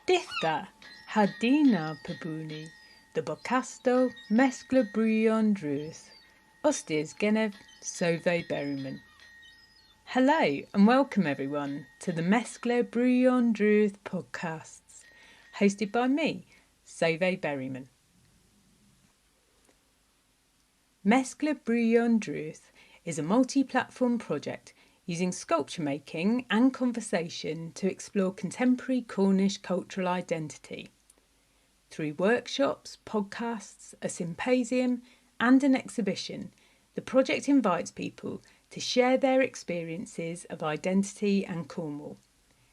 Dithda hadina pabuni, the bocasto MESKLA Brewyon Drudh, ostis genev sove berryman. Hello and welcome everyone to the MESKLA Brewyon Drudh podcasts, hosted by me, Sove Berryman. MESKLA Brewyon Drudh is a multi-platform project using sculpture making and conversation to explore contemporary Cornish cultural identity. Through workshops, podcasts, a symposium and an exhibition, the project invites people to share their experiences of identity and Cornwall,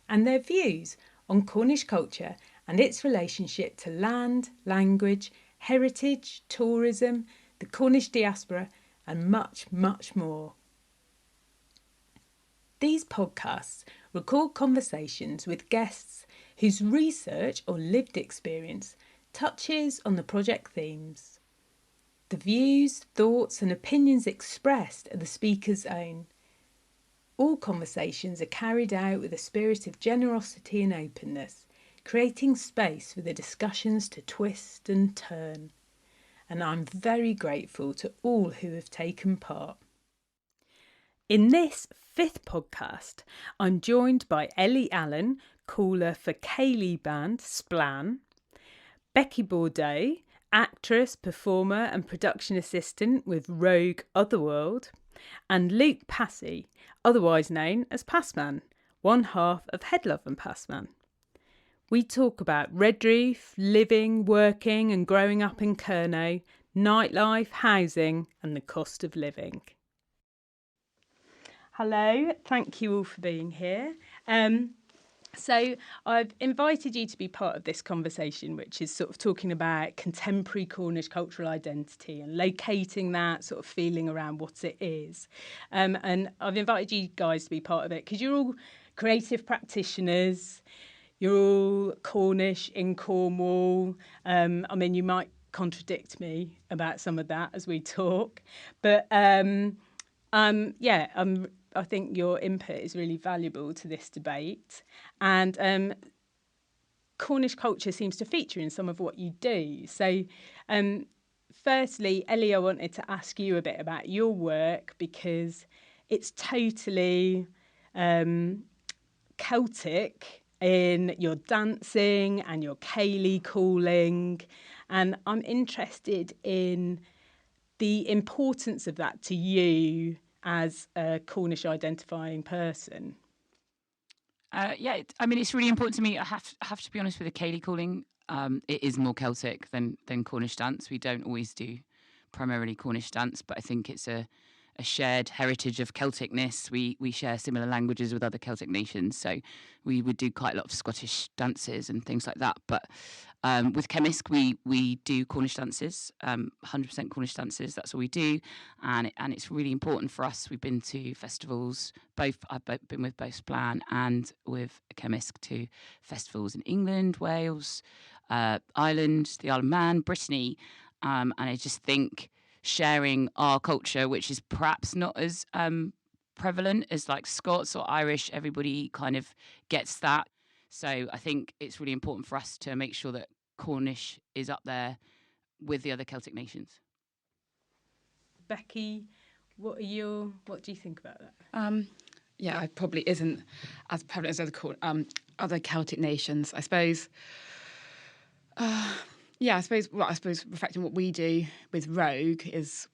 and their views on Cornish culture and its relationship to land, language, heritage, tourism, the Cornish diaspora and much, much more. These podcasts record conversations with guests whose research or lived experience touches on the project themes. The views, thoughts and opinions expressed are the speaker's own. All conversations are carried out with a spirit of generosity and openness, creating space for the discussions to twist and turn. And I'm very grateful to all who have taken part. In this fifth podcast, I'm joined by Ellie Allen, caller for ceilidh band Splann, Becky Bordeaux, actress, performer and production assistant with Rogue Otherworld, and Luke Passey, otherwise known as Passman, one half of Hedluv Passman. We talk about Redruth, living, working and growing up in Kernow, nightlife, housing and the cost of living. Hello, thank you all for being here. So I've invited you to be part of this conversation, which is sort of talking about contemporary Cornish cultural identity and locating that, sort of feeling around what it is. And I've invited you guys to be part of it because you're all creative practitioners, you're all Cornish in Cornwall. I mean, you might contradict me about some of that as we talk, but I think your input is really valuable to this debate. And Cornish culture seems to feature in some of what you do. So firstly, Ellie, I wanted to ask you a bit about your work because it's totally Celtic in your dancing and your ceilidh calling. And I'm interested in the importance of that to you as a Cornish identifying person. It's really important to me. I have to be honest with the ceilidh calling. It is more Celtic than Cornish dance. We don't always do primarily Cornish dance, but I think it's a shared heritage of Celticness. We share similar languages with other Celtic nations, so we would do quite a lot of Scottish dances and things like that. But with Cemisk, we do Cornish dances, 100% Cornish dances. That's all we do, and it's really important for us. We've been to festivals. I've been with both Splann and with Cemisk to festivals in England, Wales, Ireland, the Isle of Man, Brittany, and I just think sharing our culture, which is perhaps not as prevalent as like Scots or Irish, everybody kind of gets that. So I think it's really important for us to make sure that Cornish is up there with the other Celtic nations. Becky, what do you think about that? It probably isn't as prevalent as other Celtic nations, I suppose. I suppose reflecting what we do with Rogue is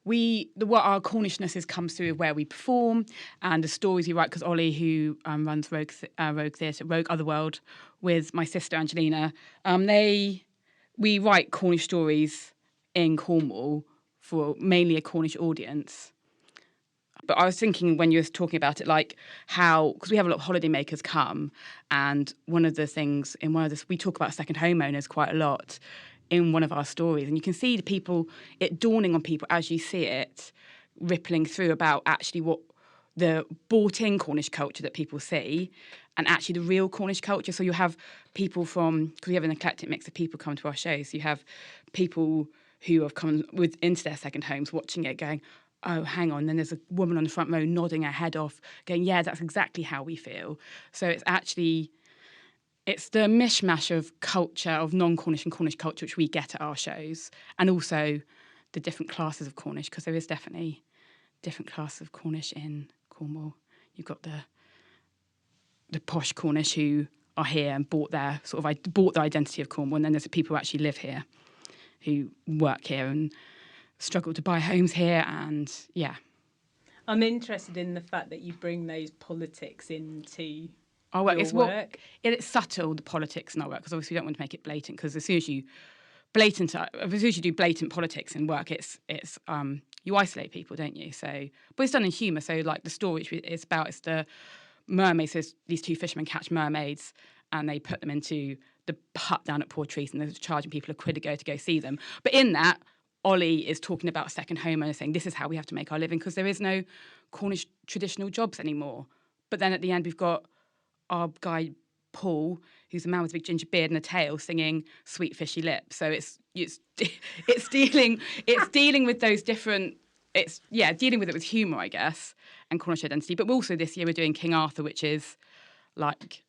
what our Cornishness comes through where we perform and the stories we write. Because Ollie, who runs Rogue Theatre, Rogue Otherworld, with my sister Angelina, we write Cornish stories in Cornwall for mainly a Cornish audience. But I was thinking when you were talking about it, like how, because we have a lot of holidaymakers come, and one of the things in one of this, we talk about second homeowners quite a lot in one of our stories, and you can see it dawning on people as you see it rippling through about actually what the bought-in Cornish culture that people see, and actually the real Cornish culture. So you have people because we have an eclectic mix of people come to our shows. So you have people who have come into their second homes watching it going, oh, hang on. Then there's a woman on the front row nodding her head off, going, yeah, that's exactly how we feel. So it's actually it's the mishmash of culture, of non-Cornish and Cornish culture, which we get at our shows, and also the different classes of Cornish, because there is definitely different classes of Cornish in Cornwall. You've got the posh Cornish who are here and bought the identity of Cornwall, and then there's the people who actually live here, who work here and struggle to buy homes here, and yeah. I'm interested in the fact that you bring those politics into Our work. your work. It's subtle, the politics in our work, because obviously we don't want to make it blatant, because as soon as you do blatant politics in work, it's you isolate people, don't you? So, but it's done in humour. So, like the story it's about is the mermaids. So these two fishermen catch mermaids and they put them into the hut down at Portreath, and they're charging people £1 to go see them. But in that, Ollie is talking about a second home and saying this is how we have to make our living, because there is no Cornish traditional jobs anymore. But then at the end, we've got our guy Paul, who's a man with a big ginger beard and a tail, singing "Sweet Fishy Lips." So it's dealing with those different. Dealing with it with humour, I guess, and Cornish identity. But also this year we're doing King Arthur, which is like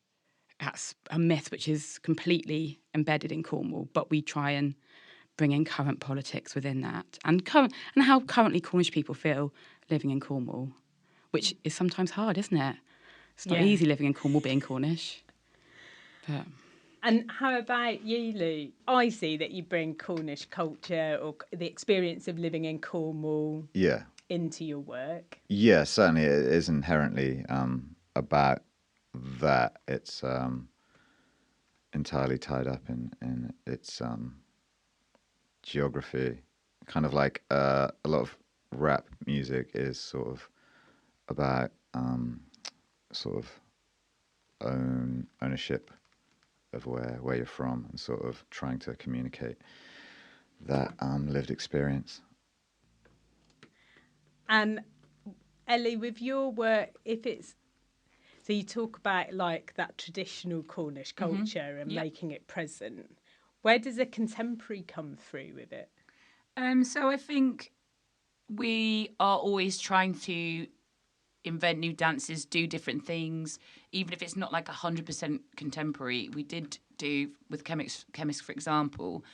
that's a myth which is completely embedded in Cornwall. But we try and bring in current politics within that, and how currently Cornish people feel living in Cornwall, which is sometimes hard, isn't it? It's not easy living in Cornwall being Cornish. But. And how about you, Lou? I see that you bring Cornish culture or the experience of living in Cornwall into your work. Yeah, certainly it is inherently about that. It's entirely tied up in its geography. Kind of like a lot of rap music is sort of about sort of ownership of where you're from, and sort of trying to communicate that lived experience. And Ellie, with your work, so you talk about like that traditional Cornish culture and making it present. Where does a contemporary come through with it? So I think we are always trying to invent new dances, do different things, even if it's not like 100% contemporary. We did do with Chemist, for example,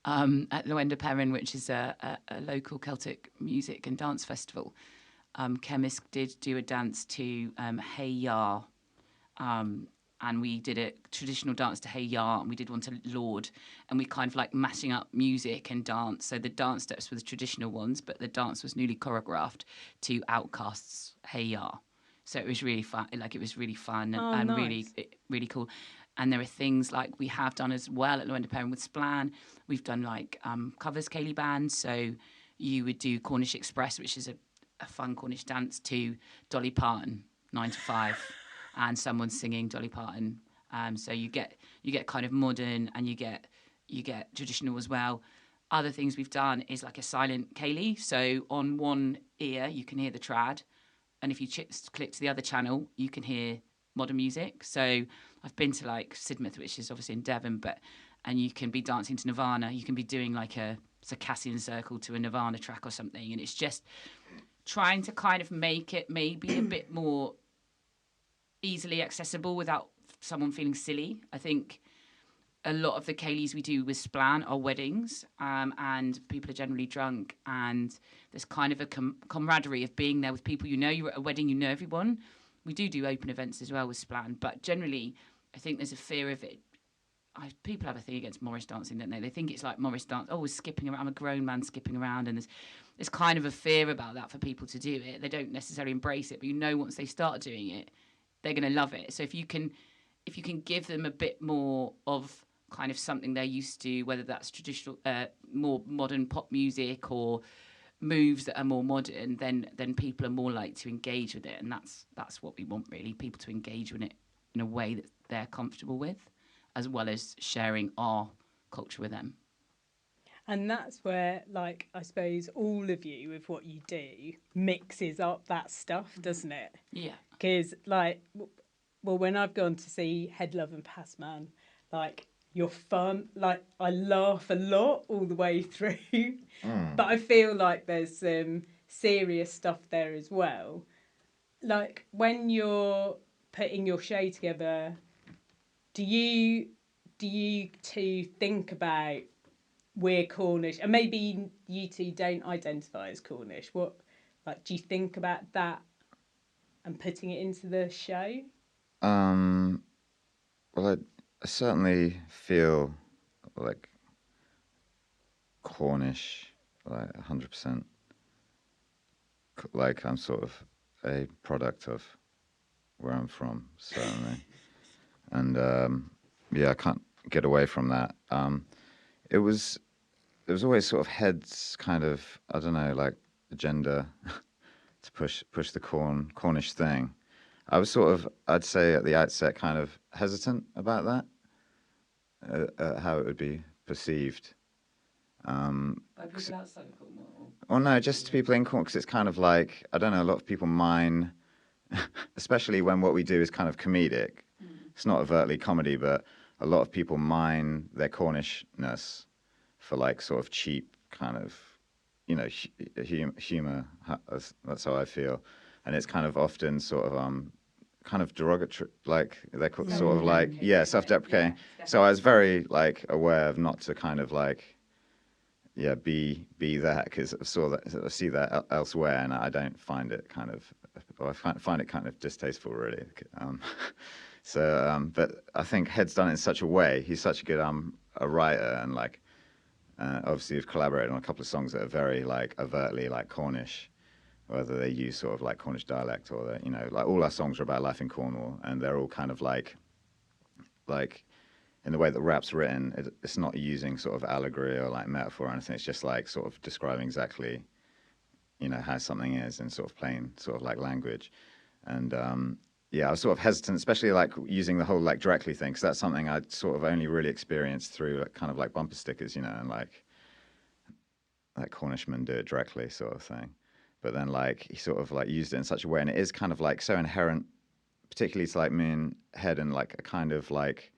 at Omlowenhe Perrin, which is a local Celtic music and dance festival. Chemist did do a dance to Hey Ya, and we did a traditional dance to Hey Ya, and we did one to Lord, and we kind of like mashing up music and dance. So the dance steps were the traditional ones, but the dance was newly choreographed to Outcast's Hey Ya. So it was really fun. Like it was really fun and nice. really cool. And there are things like we have done as well at Omlowenhe Perrin with Splann. We've done like covers ceilidh bands. So you would do Cornish Express, which is a fun Cornish dance, to Dolly Parton, 9 to 5. And someone's singing Dolly Parton. So you get kind of modern, and you get traditional as well. Other things we've done is like a silent ceilidh. So on one ear you can hear the trad, and if you click to the other channel you can hear modern music. So I've been to like Sidmouth, which is obviously in Devon, and you can be dancing to Nirvana. You can be doing like a Circassian circle to a Nirvana track or something, and it's just trying to kind of make it maybe a bit more easily accessible without someone feeling silly. I think a lot of the ceilidhs we do with Splann are weddings, and people are generally drunk, and there's kind of a camaraderie of being there with people you know. You're at a wedding, you know everyone. We do open events as well with Splann, but generally I think there's a fear of it. People have a thing against Morris dancing, don't they? They think it's like Morris dance. Oh, we're skipping around. I'm a grown man skipping around, and there's kind of a fear about that for people to do it. They don't necessarily embrace it, but you know once they start doing it, they're going to love it. So if you can give them a bit more of kind of something they're used to, whether that's traditional, more modern pop music or moves that are more modern, then people are more likely to engage with it, and that's what we want really. People to engage with it in a way that they're comfortable with, as well as sharing our culture with them. And that's where, like, I suppose all of you, with what you do, mixes up that stuff, doesn't it? Yeah. Because, like, well, when I've gone to see Hedluv Passman, like, you're fun. Like, I laugh a lot all the way through. But I feel like there's some serious stuff there as well. Like, when you're putting your show together, Do you two think about we're Cornish, and maybe you two don't identify as Cornish? What, like, do you think about that and putting it into the show? Well, I certainly feel like Cornish, like 100%. Like I'm sort of a product of where I'm from, certainly. And yeah, I can't get away from that. It was always sort of Head's kind of, I don't know, like agenda to push the Cornish thing. I was sort of, I'd say at the outset, kind of hesitant about that, how it would be perceived. By people outside of Cornwall? Well, no, just to people in Cornwall, because it's kind of like, I don't know, a lot of people mine, especially when what we do is kind of comedic. It's not overtly comedy, but a lot of people mine their Cornishness for like sort of cheap kind of, you know, humor. That's how I feel. And it's kind of often sort of kind of derogatory, like they're sort of like, yeah, self-deprecating. So I was very like aware of not to kind of like, yeah, be that, because I see that elsewhere, and I don't find it kind of, well, I find it kind of distasteful, really. But I think Head's done it in such a way. He's such a good a writer, and like obviously we've collaborated on a couple of songs that are very like overtly like Cornish, whether they use sort of like Cornish dialect or that, you know, like all our songs are about life in Cornwall, and they're all kind of like in the way that rap's written, it's not using sort of allegory or like metaphor or anything. It's just like sort of describing exactly, you know, how something is in sort of plain sort of like language. And yeah, I was sort of hesitant, especially like using the whole like directly thing, because that's something I'd sort of only really experienced through like, kind of like bumper stickers, you know, and like Cornishmen do it directly sort of thing. But then like he sort of like used it in such a way, and it is kind of like so inherent, particularly to like me and Head, and like a kind of like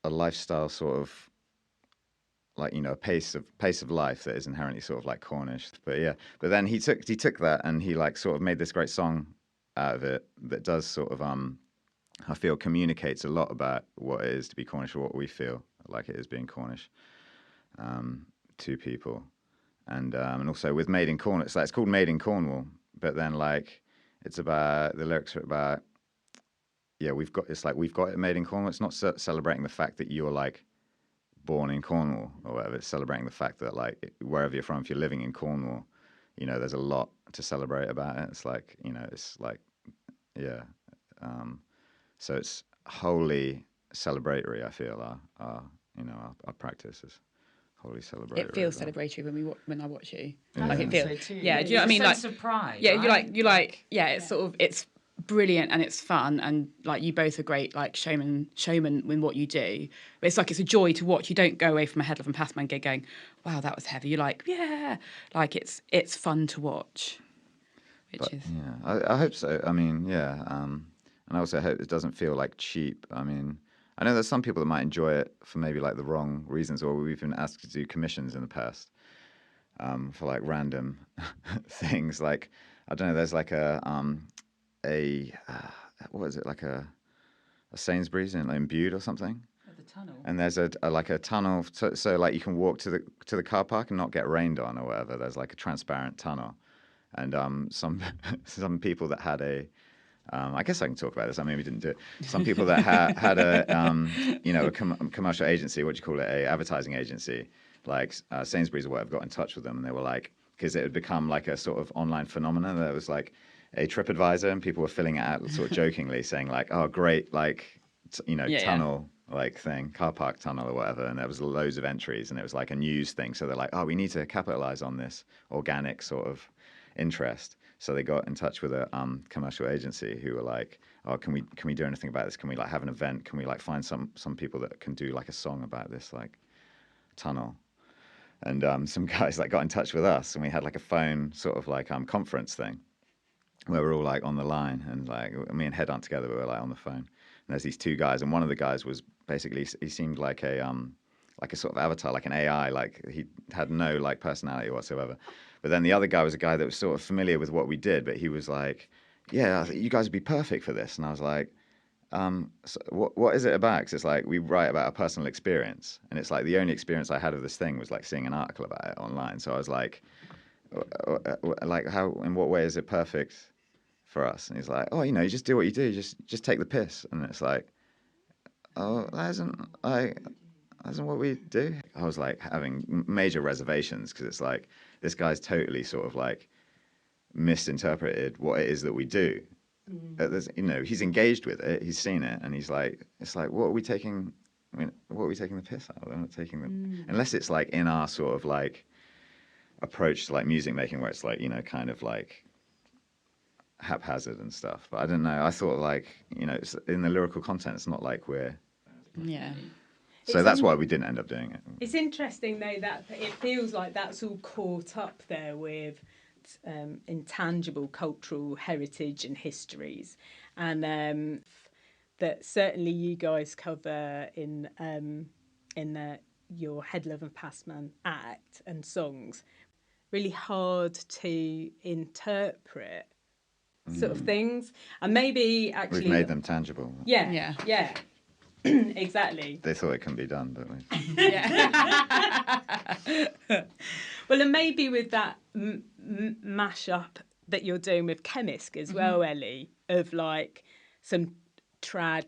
a lifestyle sort of like, you know, a pace of life that is inherently sort of like Cornish. But yeah, but then he took that and he like sort of made this great song out of it that does sort of I feel communicates a lot about what it is to be Cornish, or what we feel like it is being Cornish to people. And also with Made in Cornwall, it's called Made in Cornwall, but then like it's about, the lyrics are about, yeah, we've got it made in Cornwall. It's not celebrating the fact that you're like born in Cornwall or whatever. It's celebrating the fact that like wherever you're from, if you're living in Cornwall, you know, there's a lot to celebrate about it. It's like, you know, it's like, yeah. So it's wholly celebratory, I feel, our practice is wholly celebratory. It feels celebratory when I watch you. Yeah. Like it feels, So too. yeah. Do you know what I mean? Sense Like of pride. yeah, right? you like, yeah. It's sort of, it's brilliant and it's fun, and like you both are great like showmen in what you do. But it's like it's a joy to watch. You don't go away from a Hedluv Passman gig going, wow, that was heavy. You're like, yeah, like it's fun to watch. Yeah, I hope so. I mean, yeah, and I also hope it doesn't feel like cheap. I mean, I know there's some people that might enjoy it for maybe like the wrong reasons, or we've been asked to do commissions in the past for like random things. Like, I don't know, there's like what is it, like a Sainsbury's in Bude or something, The tunnel. and there's a like a tunnel, so like you can walk to the car park and not get rained on or whatever. There's like a transparent tunnel, and some people that had a I guess I can talk about this. I mean, we didn't do it. Some people that had a you know, a commercial agency, what do you call it, a advertising agency, like Sainsbury's or whatever, got in touch with them, and they were like, because it had become like a sort of online phenomenon. There was like a TripAdvisor, and people were filling it out sort of jokingly, saying like, "Oh, great, like tunnel." Like thing, car park tunnel or whatever, and there was loads of entries, and it was like a news thing. So they're like, "Oh, we need to capitalize on this organic sort of interest." So they got in touch with a commercial agency who were like, "Oh, can we do anything about this? Can we like have an event? Can we like find some people that can do like a song about this like tunnel?" And some guys like got in touch with us, and we had like a phone sort of like conference thing where we're all like on the line, and like me and Head aren't together, but we're like on the phone. And there's these two guys, and one of the guys was basically, he seemed like a sort of avatar, like an AI, like he had no like personality whatsoever. But then the other guy was a guy that was sort of familiar with what we did, but he was like, "Yeah, I think you guys would be perfect for this." And I was like, So what is it about? Because it's like we write about a personal experience, and it's like the only experience I had of this thing was like seeing an article about it online. So I was like, how, in what way is it perfect for us? And he's like, oh, you just do what you do, just take the piss. And it's like, oh, that isn't what we do. I was like having major reservations because it's like this guy's totally sort of like misinterpreted what it is that we do. He's engaged with it, he's seen it, and he's like, it's like, what are we taking? I mean, what are we taking the piss out of? We're not taking the unless it's like in our sort of like approach to like music making, where it's like kind of like haphazard and stuff. But I don't know. I thought like it's, in the lyrical content, it's not like we're So that's why we didn't end up doing it. It's interesting though that it feels like that's all caught up there with intangible cultural heritage and histories, and that certainly you guys cover in your Hedluv Passman act and songs, really hard to interpret sort of things, and maybe actually we've made them tangible. Yeah. Exactly. They thought it can be done, but well, and maybe with that mash-up that you're doing with Chemist as well, Ellie, of like some trad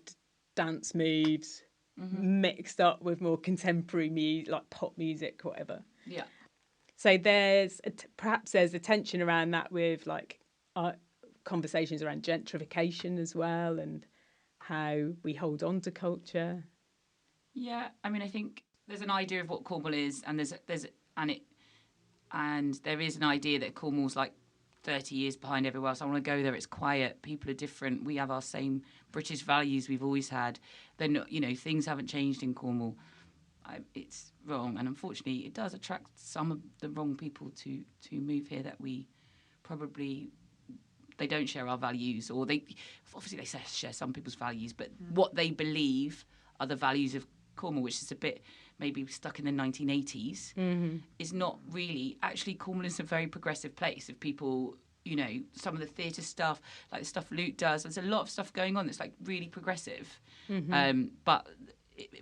dance moves mixed up with more contemporary music, like pop music, whatever. Yeah. So perhaps there's a tension around that with like conversations around gentrification as well, and how we hold on to culture. Yeah, I mean, I think there's an idea of what Cornwall is, and there is an idea that Cornwall's like 30 years behind everywhere else. I want to go there. It's quiet. People are different. We have our same British values we've always had. They're not, things haven't changed in Cornwall. It's wrong, and unfortunately, it does attract some of the wrong people to move here that we probably. They don't share our values, or they share some people's values, but what they believe are the values of Cornwall, which is a bit maybe stuck in the 1980s, is not really. Actually, Cornwall is a very progressive place of people, some of the theatre stuff, like the stuff Luke does. There's a lot of stuff going on that's like really progressive. But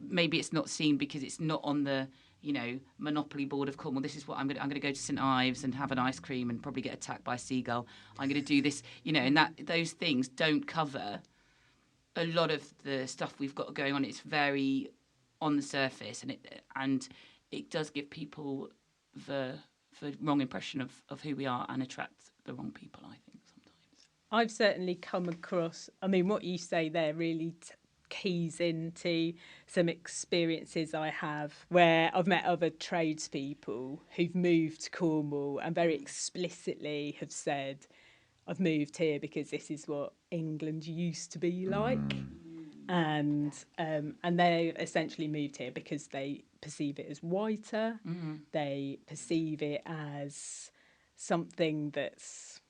maybe it's not seen because it's not on the monopoly board of Cornwall. This is what I'm going to go to St Ives and have an ice cream and probably get attacked by a seagull. I'm going to do this, and that those things don't cover a lot of the stuff we've got going on. It's very on the surface, and it does give people the wrong impression of who we are and attract the wrong people, I think, sometimes. I've certainly come across, what you say there really keys into some experiences I have where I've met other tradespeople who've moved to Cornwall and very explicitly have said, I've moved here because this is what England used to be like. And they essentially moved here because they perceive it as whiter. They perceive it as something that's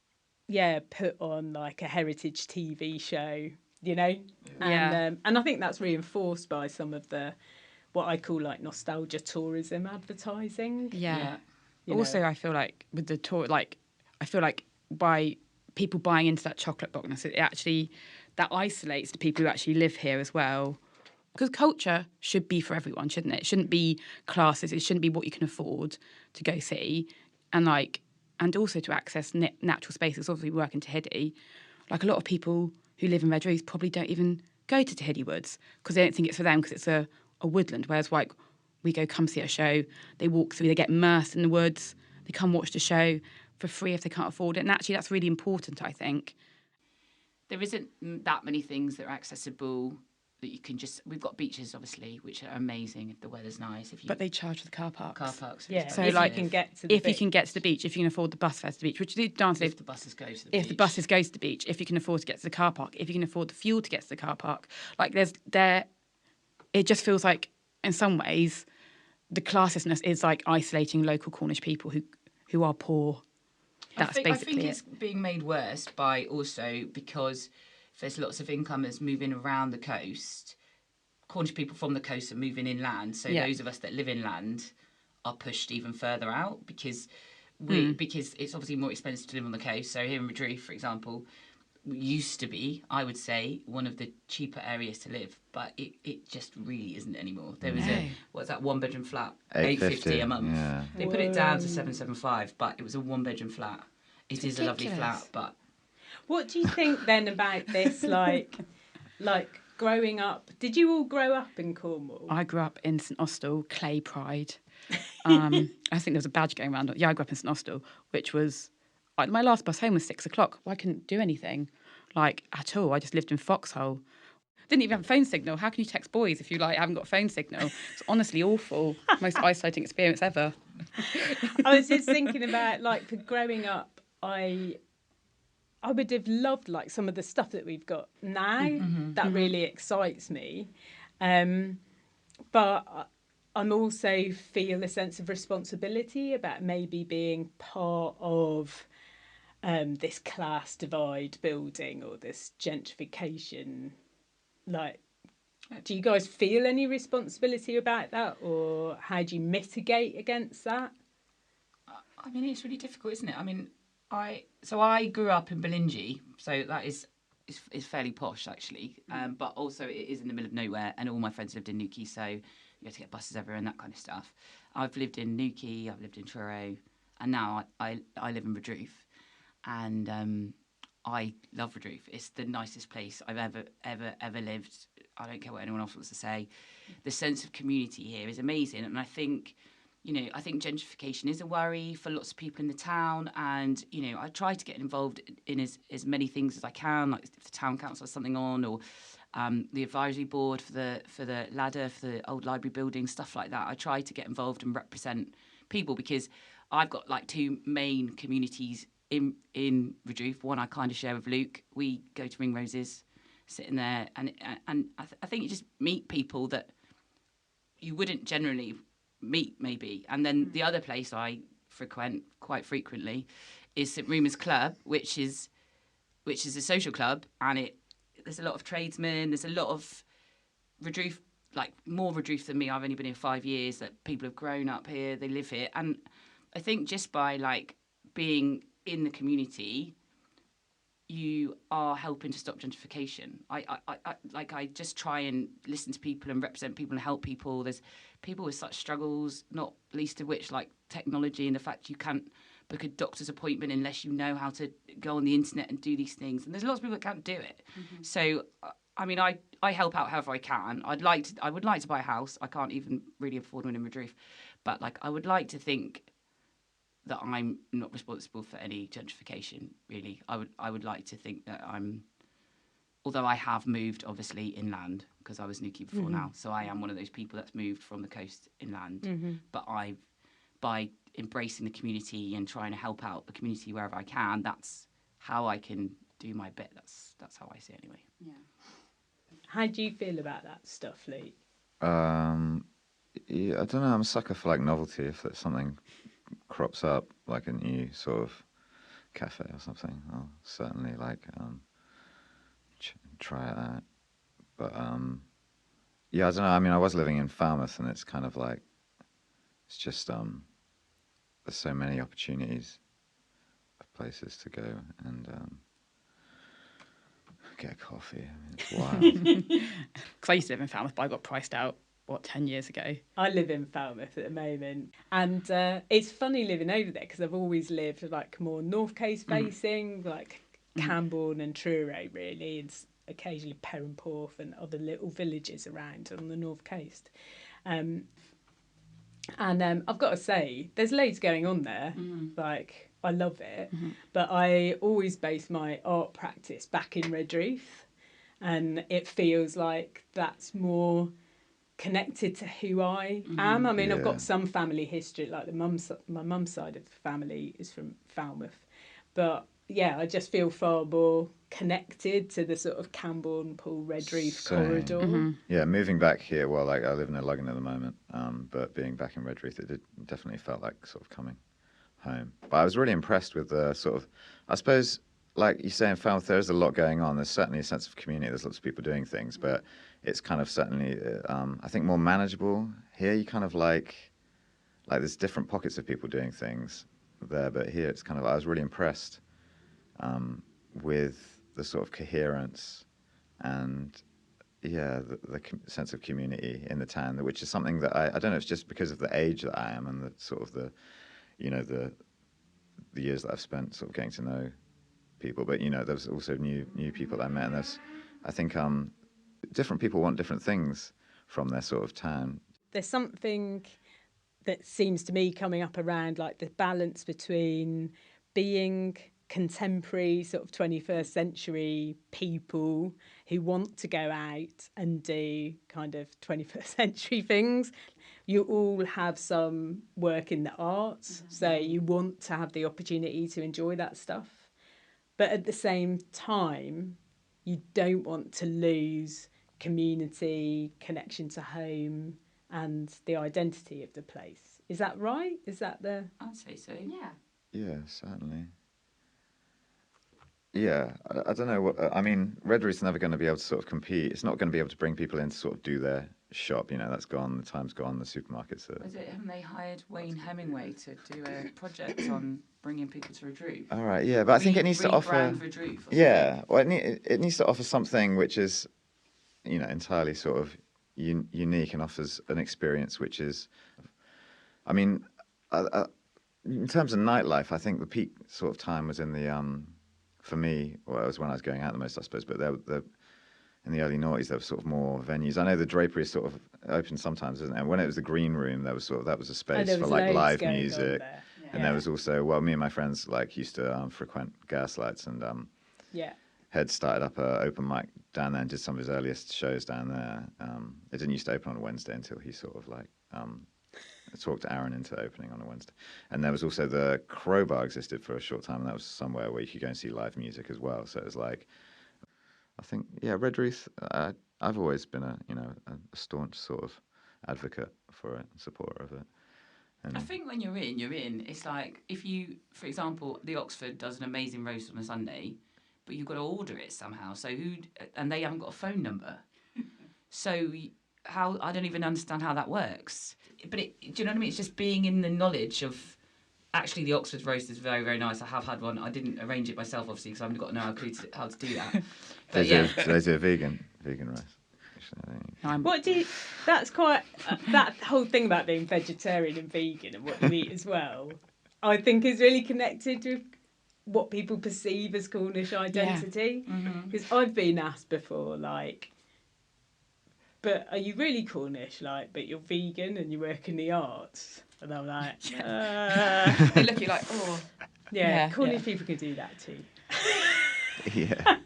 put on like a heritage TV show, and I think that's reinforced by some of the what I call like nostalgia tourism advertising. Also, I feel like with the tour, I feel like by people buying into that chocolate box, it actually that isolates the people who actually live here as well. Because culture should be for everyone, shouldn't it? It shouldn't be classes. It shouldn't be what you can afford to go see, and also to access natural spaces. Obviously, we work in Tehiddy. Like a lot of people who live in Redruth probably don't even go to Tehiddy Woods because they don't think it's for them because it's a woodland. Whereas like we come see a show, they walk through, they get immersed in the woods, they come watch the show for free if they can't afford it. And actually, that's really important, I think. There isn't that many things that are accessible that you can just. We've got beaches, obviously, which are amazing if the weather's nice. But they charge for the car parks. So if you can get to the beach. If you can get to the beach, if you can afford the bus fare to the beach, which you dance if the buses go to the beach. If the buses go to the beach, if you can afford to get to the car park, if you can afford the fuel to get to the car park, it just feels like in some ways the classishness is like isolating local Cornish people who are poor. That's I basically think it's being made worse by also because there's lots of incomers moving around the coast. Cornish people from the coast are moving inland, so those of us that live inland are pushed even further out because it's obviously more expensive to live on the coast. So here in Redruth, for example, used to be, I would say, one of the cheaper areas to live, but it just really isn't anymore. There was what's that, 1-bedroom flat, £850 a month. Yeah. They put it down to 775, but it was a 1-bedroom flat. It is a lovely flat, but what do you think then about this? Like growing up, did you all grow up in Cornwall? I grew up in St Austell, Clay Pride. I think there was a badge going around. Yeah, I grew up in St Austell, which was my last bus home was 6 o'clock. Well, I couldn't do anything at all. I just lived in Foxhole. Didn't even have a phone signal. How can you text boys if you haven't got a phone signal? It's honestly awful. Most isolating experience ever. I was just thinking about for growing up, I would have loved some of the stuff that we've got now. That really excites me, but I'm also feel a sense of responsibility about maybe being part of this class divide building or this gentrification. Do you guys feel any responsibility about that, or how do you mitigate against that? I mean, it's really difficult, isn't it? I mean, I grew up in Belingy, so that is fairly posh actually, but also it is in the middle of nowhere, and all my friends lived in Newquay, so you had to get buses everywhere and that kind of stuff. I've lived in Newquay, I've lived in Truro, and now I live in Redruth, and I love Redruth. It's the nicest place I've ever lived. I don't care what anyone else wants to say. The sense of community here is amazing, and I think gentrification is a worry for lots of people in the town, and I try to get involved in as many things as I can, like if the town council has something on, or the advisory board for the ladder for the old library building, stuff like that. I try to get involved and represent people, because I've got two main communities in Redruth. One I kind of share with Luke. We go to Ring Roses, sitting there, and I think you just meet people that you wouldn't generally meet, maybe. And then the other place I frequent quite frequently is St Rumour's Club, which is a social club, and there's a lot of tradesmen, there's a lot of Redruth, more Redruth than me. I've only been here 5 years, that people have grown up here, they live here, and I think just by being in the community, you are helping to stop gentrification. I just try and listen to people and represent people and help people. There's people with such struggles, not least of which technology and the fact you can't book a doctor's appointment unless you know how to go on the internet and do these things. And there's lots of people that can't do it. So, I mean, I help out however I can. I would like to buy a house. I can't even really afford one in Redruth, but I would like to think that I'm not responsible for any gentrification, really. I would like to think that although I have moved, obviously, inland, because I was Newquay before now, so I am one of those people that's moved from the coast inland. But by embracing the community and trying to help out the community wherever I can, that's how I can do my bit. That's how I see it, anyway. Yeah. How do you feel about that stuff, Lee? Yeah, I don't know. I'm a sucker for novelty. If there's something crops up, like a new sort of cafe or something, I'll certainly try it out. But yeah, I don't know. I mean, I was living in Falmouth, and it's kind of it's just there's so many opportunities of places to go and get a coffee. I mean, it's wild. Because I used to live in Falmouth, but I got priced out 10 years ago. I live in Falmouth at the moment, and it's funny living over there, because I've always lived more North Coast facing, Cambourne and Truro, really, and occasionally Perranporth and other little villages around on the North Coast. And I've got to say, there's loads going on there. I love it, but I always base my art practice back in Redruth, and it feels like that's more connected to who I am. I mean, I've got some family history, my mum's side of the family is from Falmouth, but yeah, I just feel far more connected to the sort of Cambourne, Poole, Redruth corridor. Yeah, moving back here, well, I live in Luggan at the moment, but being back in Redruth, it definitely felt like sort of coming home. But I was really impressed with the sort of, I suppose, like you say in Falmouth, there's a lot going on. There's certainly a sense of community. There's lots of people doing things, but it's kind of certainly, I think, more manageable. Here you kind of there's different pockets of people doing things there, but here it's kind of, I was really impressed with the sort of coherence and the sense of community in the town, which is something that I don't know, it's just because of the age that I am and the sort of the years that I've spent sort of getting to know people. But there's also new people that I met, and I think different people want different things from their sort of town. There's something that seems to me coming up around like the balance between being contemporary sort of 21st century people who want to go out and do kind of 21st century things. You all have some work in the arts, so you want to have the opportunity to enjoy that stuff. But at the same time, you don't want to lose community, connection to home, and the identity of the place. Is that right? Is that the... I'd say so. Yeah, certainly. Yeah, I don't know. Redruth's never going to be able to sort of compete. It's not going to be able to bring people in to sort of do their shop. That's gone. The time's gone. The supermarkets are... Haven't they hired Wayne Hemingway to do a project on bringing people to Redruth? All right, yeah, but I think it needs to offer... Redruth, yeah, well, it needs to offer something which is, entirely sort of unique and offers an experience which is... in terms of nightlife, I think the peak sort of time was in the... For me, it was when I was going out the most, I suppose. But in the early noughties, there were sort of more venues. I know the Drapery is sort of open sometimes, isn't it? And when it was the Green Room, there was that was a space for like live music. And there was also, me and my friends used to frequent Gaslights, and Head started up an open mic down there and did some of his earliest shows down there. It didn't used to open on a Wednesday until he sort of talked Aaron into opening on a Wednesday. And there was also the Crowbar existed for a short time, and that was somewhere where you could go and see live music as well. So it was I think, Redruth, I've always been a staunch sort of advocate for it, supporter of it. And I think when you're in. It's like if you, for example, the Oxford does an amazing roast on a Sunday, but you've got to order it somehow. So and they haven't got a phone number. So how, I don't even understand how that works. But do you know what I mean? It's just being in the knowledge of, actually the Oxford roast is very, very nice. I have had one. I didn't arrange it myself, obviously, because I haven't got to know how to do that. But they do a vegan roast. That's quite, that whole thing about being vegetarian and vegan and what you eat as well, I think is really connected with what people perceive as Cornish identity. Because I've been asked before, but are you really Cornish? But you're vegan and you work in the arts. And I'm like, They look at you like, oh. Yeah, Cornish people can do that too. Yeah.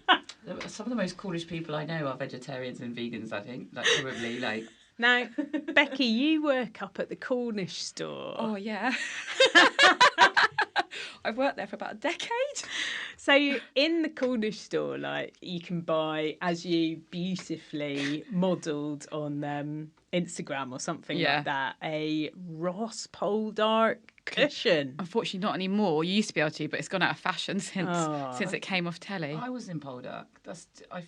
Some of the most Cornish people I know are vegetarians and vegans, I think. Probably. Now, Becky, you work up at the Cornish store. Oh, yeah. I've worked there for about a decade. So in the Cornish store, you can buy, as you beautifully modelled on Instagram or something like that, a Ross Poldark cushion. Unfortunately, not anymore. You used to be able to, but it's gone out of fashion since it came off telly. I was in Poldark.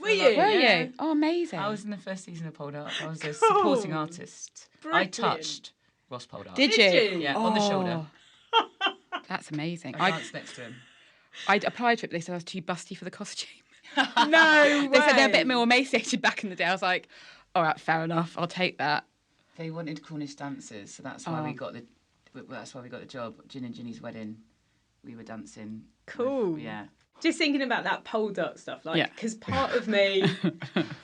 Were you? Oh, amazing. I was in the first season of Poldark. I was a supporting artist. Brilliant. I touched Ross Poldark. Did you? Yeah, on the shoulder. That's amazing. I danced next to him. I applied for it, but they said I was too busty for the costume. No way. They said they're a bit more emaciated back in the day. I was like, all right, fair enough. I'll take that. They wanted Cornish dancers, so that's why we got the job. Gin and Ginny's wedding, we were dancing. Cool. Just thinking about that Poldark stuff, because part of me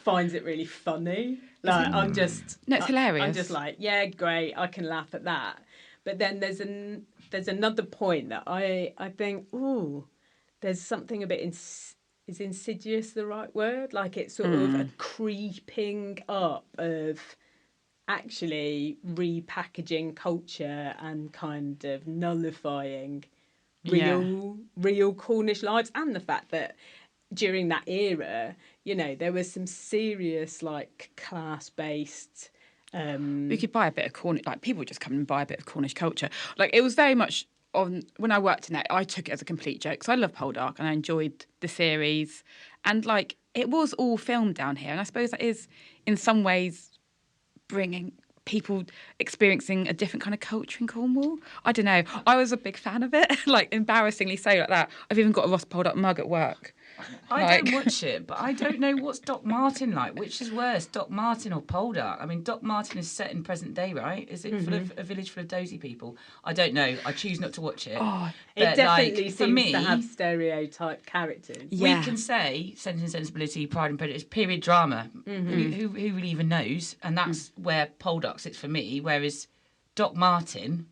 finds it really funny. I'm just... No, it's hilarious. I'm just yeah, great, I can laugh at that. But then there's another point that I think, there's something a bit... is insidious the right word? It's sort of a creeping up of actually repackaging culture and kind of nullifying real Cornish lives, and the fact that during that era, there was some serious class-based. We could buy a bit of Cornish. People would just come and buy a bit of Cornish culture. It was very much on when I worked in it. I took it as a complete joke because I love Poldark and I enjoyed the series, and it was all filmed down here. And I suppose that is in some ways bringing people experiencing a different kind of culture in Cornwall. I don't know. I was a big fan of it. Embarrassingly so, like that. I've even got a Ross Poldark mug at work. I don't watch it, but I don't know what's Doc Martin like. Which is worse, Doc Martin or Poldark? I mean, Doc Martin is set in present day, right? Is it full of a village full of dozy people? I don't know. I choose not to watch it. It But, definitely for seems me, to have stereotype characters. Yeah. we can say Sense and Sensibility, Pride and Prejudice, period drama. Who really even knows? And that's where Poldark sits for me. Whereas Doc Martin,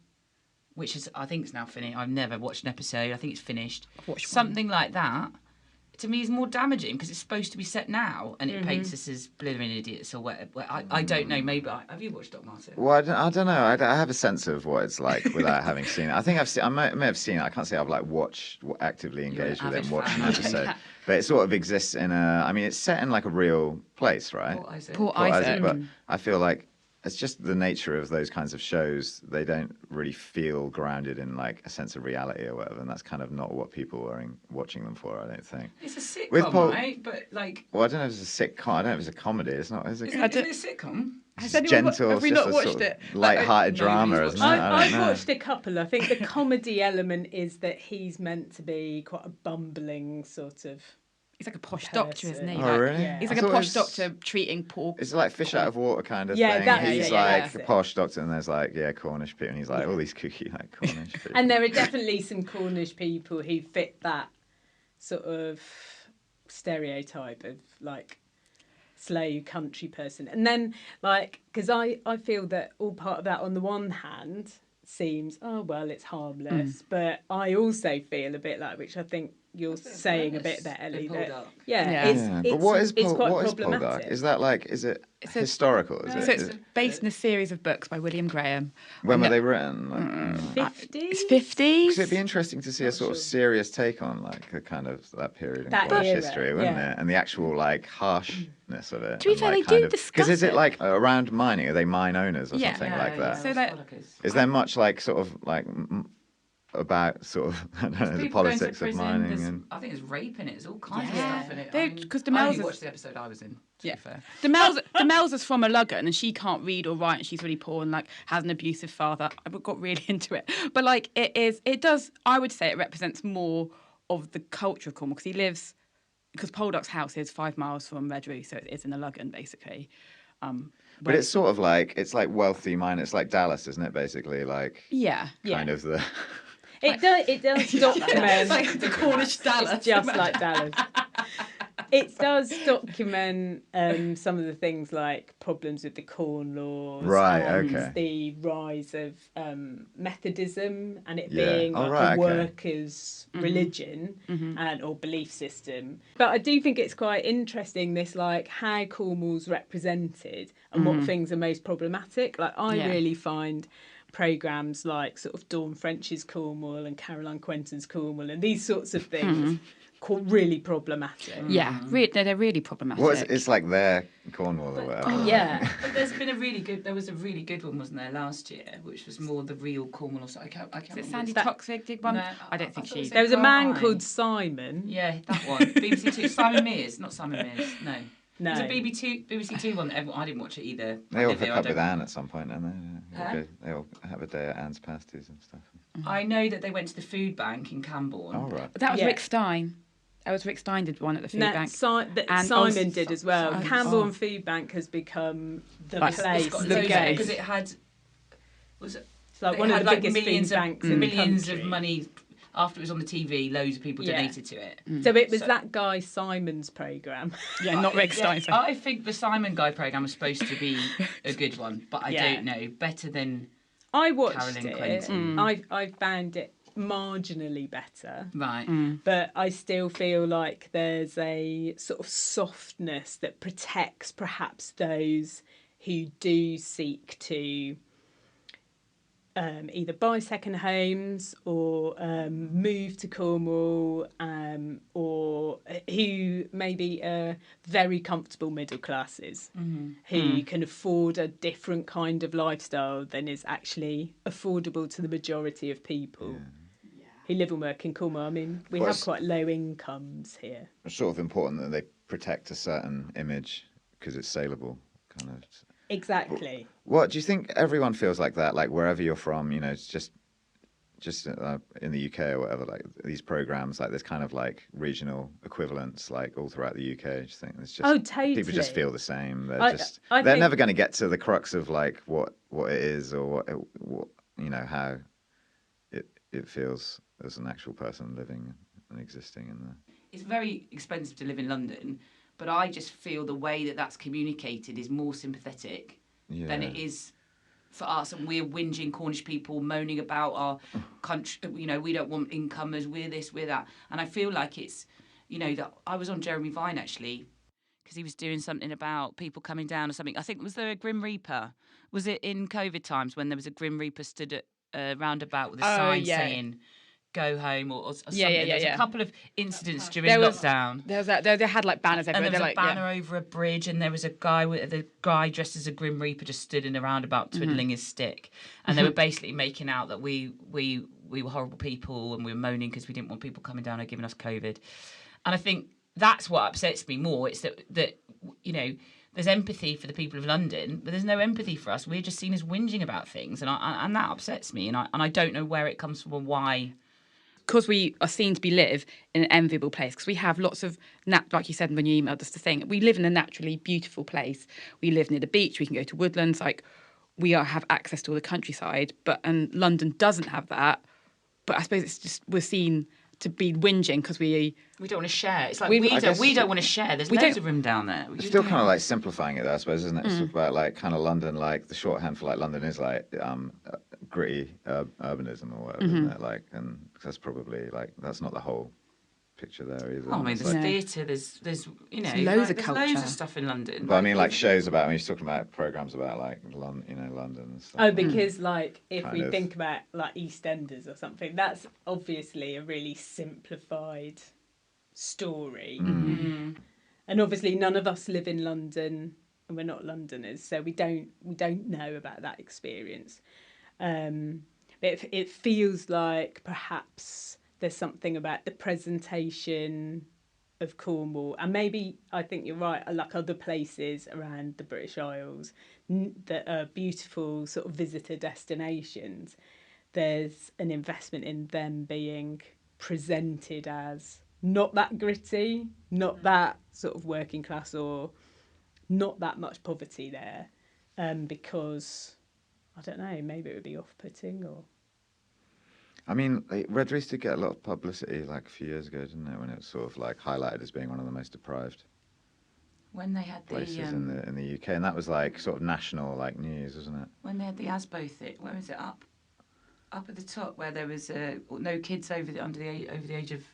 which is I think it's now finished. I've never watched an episode. I think it's finished. Something like that. To me, is more damaging because it's supposed to be set now, and it paints us as blithering idiots or whatever. I don't know. Maybe have you watched Doc Martin? Well, I don't know. I have a sense of what it's like without having seen it. I think I may have seen it. I can't say I've like watched, actively engaged with it and watched an episode. But it sort of exists in a. I mean, it's set in like a real place, right? Port Isaac. But I feel like it's just the nature of those kinds of shows. They don't really feel grounded in like a sense of reality or whatever, and that's kind of not what people are watching them for. I don't think. It's a sitcom, right? But like, well, I don't know if it's a sitcom. I don't know if it's a comedy. It's not. Is it? is it a sitcom? It's gentle. Have we it's just not a watched sort of it? light-hearted drama, nobody's isn't it? I I've don't know. watched a couple. I think the comedy element is that he's meant to be quite a bumbling sort of. He's like a posh doctor, isn't he? Oh, Like, really? Yeah. He's I like a thought posh it was- doctor treating poor. It's like fish out of water kind of Yeah, thing. that He's is it, like that's a it. posh doctor, and there's like Cornish people, and he's like all these kooky like Cornish people. And there are definitely some Cornish people who fit that sort of stereotype of like slow country person. And then like, because I feel that all part of that on the one hand seems, oh, well, it's harmless. But I also feel a bit like, which I think you're saying a bit there, Ellie, that, Yeah. it's but what is it's quite what is problematic. Poldark? Is that like is it historical? Is So it? it's based on a series of books by William Graham. When were they written? Like, 50? It's 50s. Because it'd be interesting to see a sort of serious take on like a kind of that period in That Cornish era, history, wouldn't yeah. it? And the actual like harshness of it. To be and, fair, like, they do kind of, discuss Because is it it. like around mining? Are they mine owners or Yeah. something like that? So that- Is there much like sort of like about sort of I don't know, the politics of mining and I think there's rape in it. There's all kinds of Yeah. stuff in it. They- I mean, 'cause the I Mel's only is- watched the episode I was in. To be fair. Demel's is from a Luggan and she can't read or write and she's really poor and like has an abusive father. I got really into it. But like it does, I would say it represents more of the culture of Cornwall because because Poldark's house is 5 miles from Redruth, so it is in a Luggan basically. but it's sort of like it's like wealthy mine. It's like Dallas, isn't it? Basically, like yeah. kind of the. It does document like the Cornish Dallas. It's just like Dallas. It does document some of the things like problems with the Corn Laws, Right, and okay. the rise of Methodism and it Yeah. being Oh, like right, a okay. workers' religion and or belief system. But I do think it's quite interesting this like how Cornwall's represented and what things are most problematic. Like I Yeah. really find programmes like sort of Dawn French's Cornwall and Caroline Quentin's Cornwall and these sorts of things really problematic. Yeah, they're really problematic. Well, it's like their Cornwall or whatever. Yeah. But there was a really good one, wasn't there, last year, which was more the real Cornwall. I can't Is it remember. Sandy Toxic did one? No, I don't think thought it she. There was a man Prime. called Simon. Yeah, that one. BBC Two. Simon Mears, not Simon Mears. No. No. It was a BBC Two one. I didn't watch it either. They all I live hook here, I up with don't- Anne at some point, don't they? Huh? They all have a day at Anne's pasties and stuff. I know that they went to the food bank in Camborne. Oh, right. That was Yeah. Rick Stein. Rick Stein did one at the food No, bank. Simon also- did as well. Oh. Camborne Food Bank has become the Like, place, It's got the loads go. because it had was it It's like it one of had, the like, biggest millions food of banks in the millions country. of money. After it was on the TV, loads of people Yeah. donated to it. So it was that guy Simon's programme. Yeah, not Rick Stein. Yeah, I think the Simon Guy programme was supposed to be a good one, but I Yeah. don't know. Better than I watched Caroline it. Quentin. I found it marginally better. right. But I still feel like there's a sort of softness that protects perhaps those who do seek to either buy second homes or move to Cornwall or who maybe are very comfortable middle classes who can afford a different kind of lifestyle than is actually affordable to the majority of people. Who live and work in Cornwall. I mean, we Well, have it's- quite low incomes here. It's sort of important that they protect a certain image because it's saleable, kind of. Exactly. What do you think? Everyone feels like that, like wherever you're from, it's just just in the UK or whatever, like these programs, like there's kind of like regional equivalents, like all throughout the UK. I just think it's just people just feel the same. They're think never going to get to the crux of like what it is or what how it feels as an actual person living and existing in there. It's very expensive to live in London, but I just feel the way that that's communicated is more sympathetic than it is for us. And we're whinging Cornish people, moaning about our country, we don't want incomers, we're this, we're that. And I feel like it's, that I was on Jeremy Vine actually, because he was doing something about people coming down or something. I think, was there a Grim Reaper? Was it in COVID times when there was a Grim Reaper stood at a roundabout with a sign saying, go home or something. There's a couple of incidents during lockdown. They had like banners everywhere. And there was a banner over a bridge, and there was the guy dressed as a Grim Reaper just stood in a roundabout twiddling his stick. And they were basically making out that we were horrible people and we were moaning because we didn't want people coming down and giving us COVID. And I think that's what upsets me more. It's that there's empathy for the people of London, but there's no empathy for us. We're just seen as whinging about things, and that upsets me. And I don't know where it comes from or why. Because we are seen to live in an enviable place, because we have lots of, like you said when you emailed us the thing, we live in a naturally beautiful place. We live near the beach, we can go to woodlands, like have access to all the countryside, and London doesn't have that. But I suppose it's just we're seen to be whinging because we don't want to share. It's like we don't want to share. There's loads of room down there. It's still kind of like simplifying it, I suppose, isn't it? It's about like kind of London, like the shorthand for like London is like gritty urbanism or whatever, isn't it? Like, and that's probably like that's not the whole picture there either. Oh, I mean, there's theatre, there's loads of culture, loads of stuff in London. But I mean, like shows about. I mean, you're talking about programs about like London and stuff. Oh, because like if we think about like EastEnders or something, that's obviously a really simplified story. And obviously, none of us live in London, and we're not Londoners, so we don't know about that experience. But it feels like perhaps there's something about the presentation of Cornwall, and maybe I think you're right, like other places around the British Isles that are beautiful sort of visitor destinations. There's an investment in them being presented as not that gritty, not that sort of working class, or not that much poverty there, because I don't know, maybe it would be off-putting or. I mean, Redruth did get a lot of publicity like a few years ago, didn't it? When it was sort of like highlighted as being one of the most deprived when they had places in the UK, and that was like sort of national like news, wasn't it? When they had the Asbo thing, where was it up at the top where there was no kids over the age of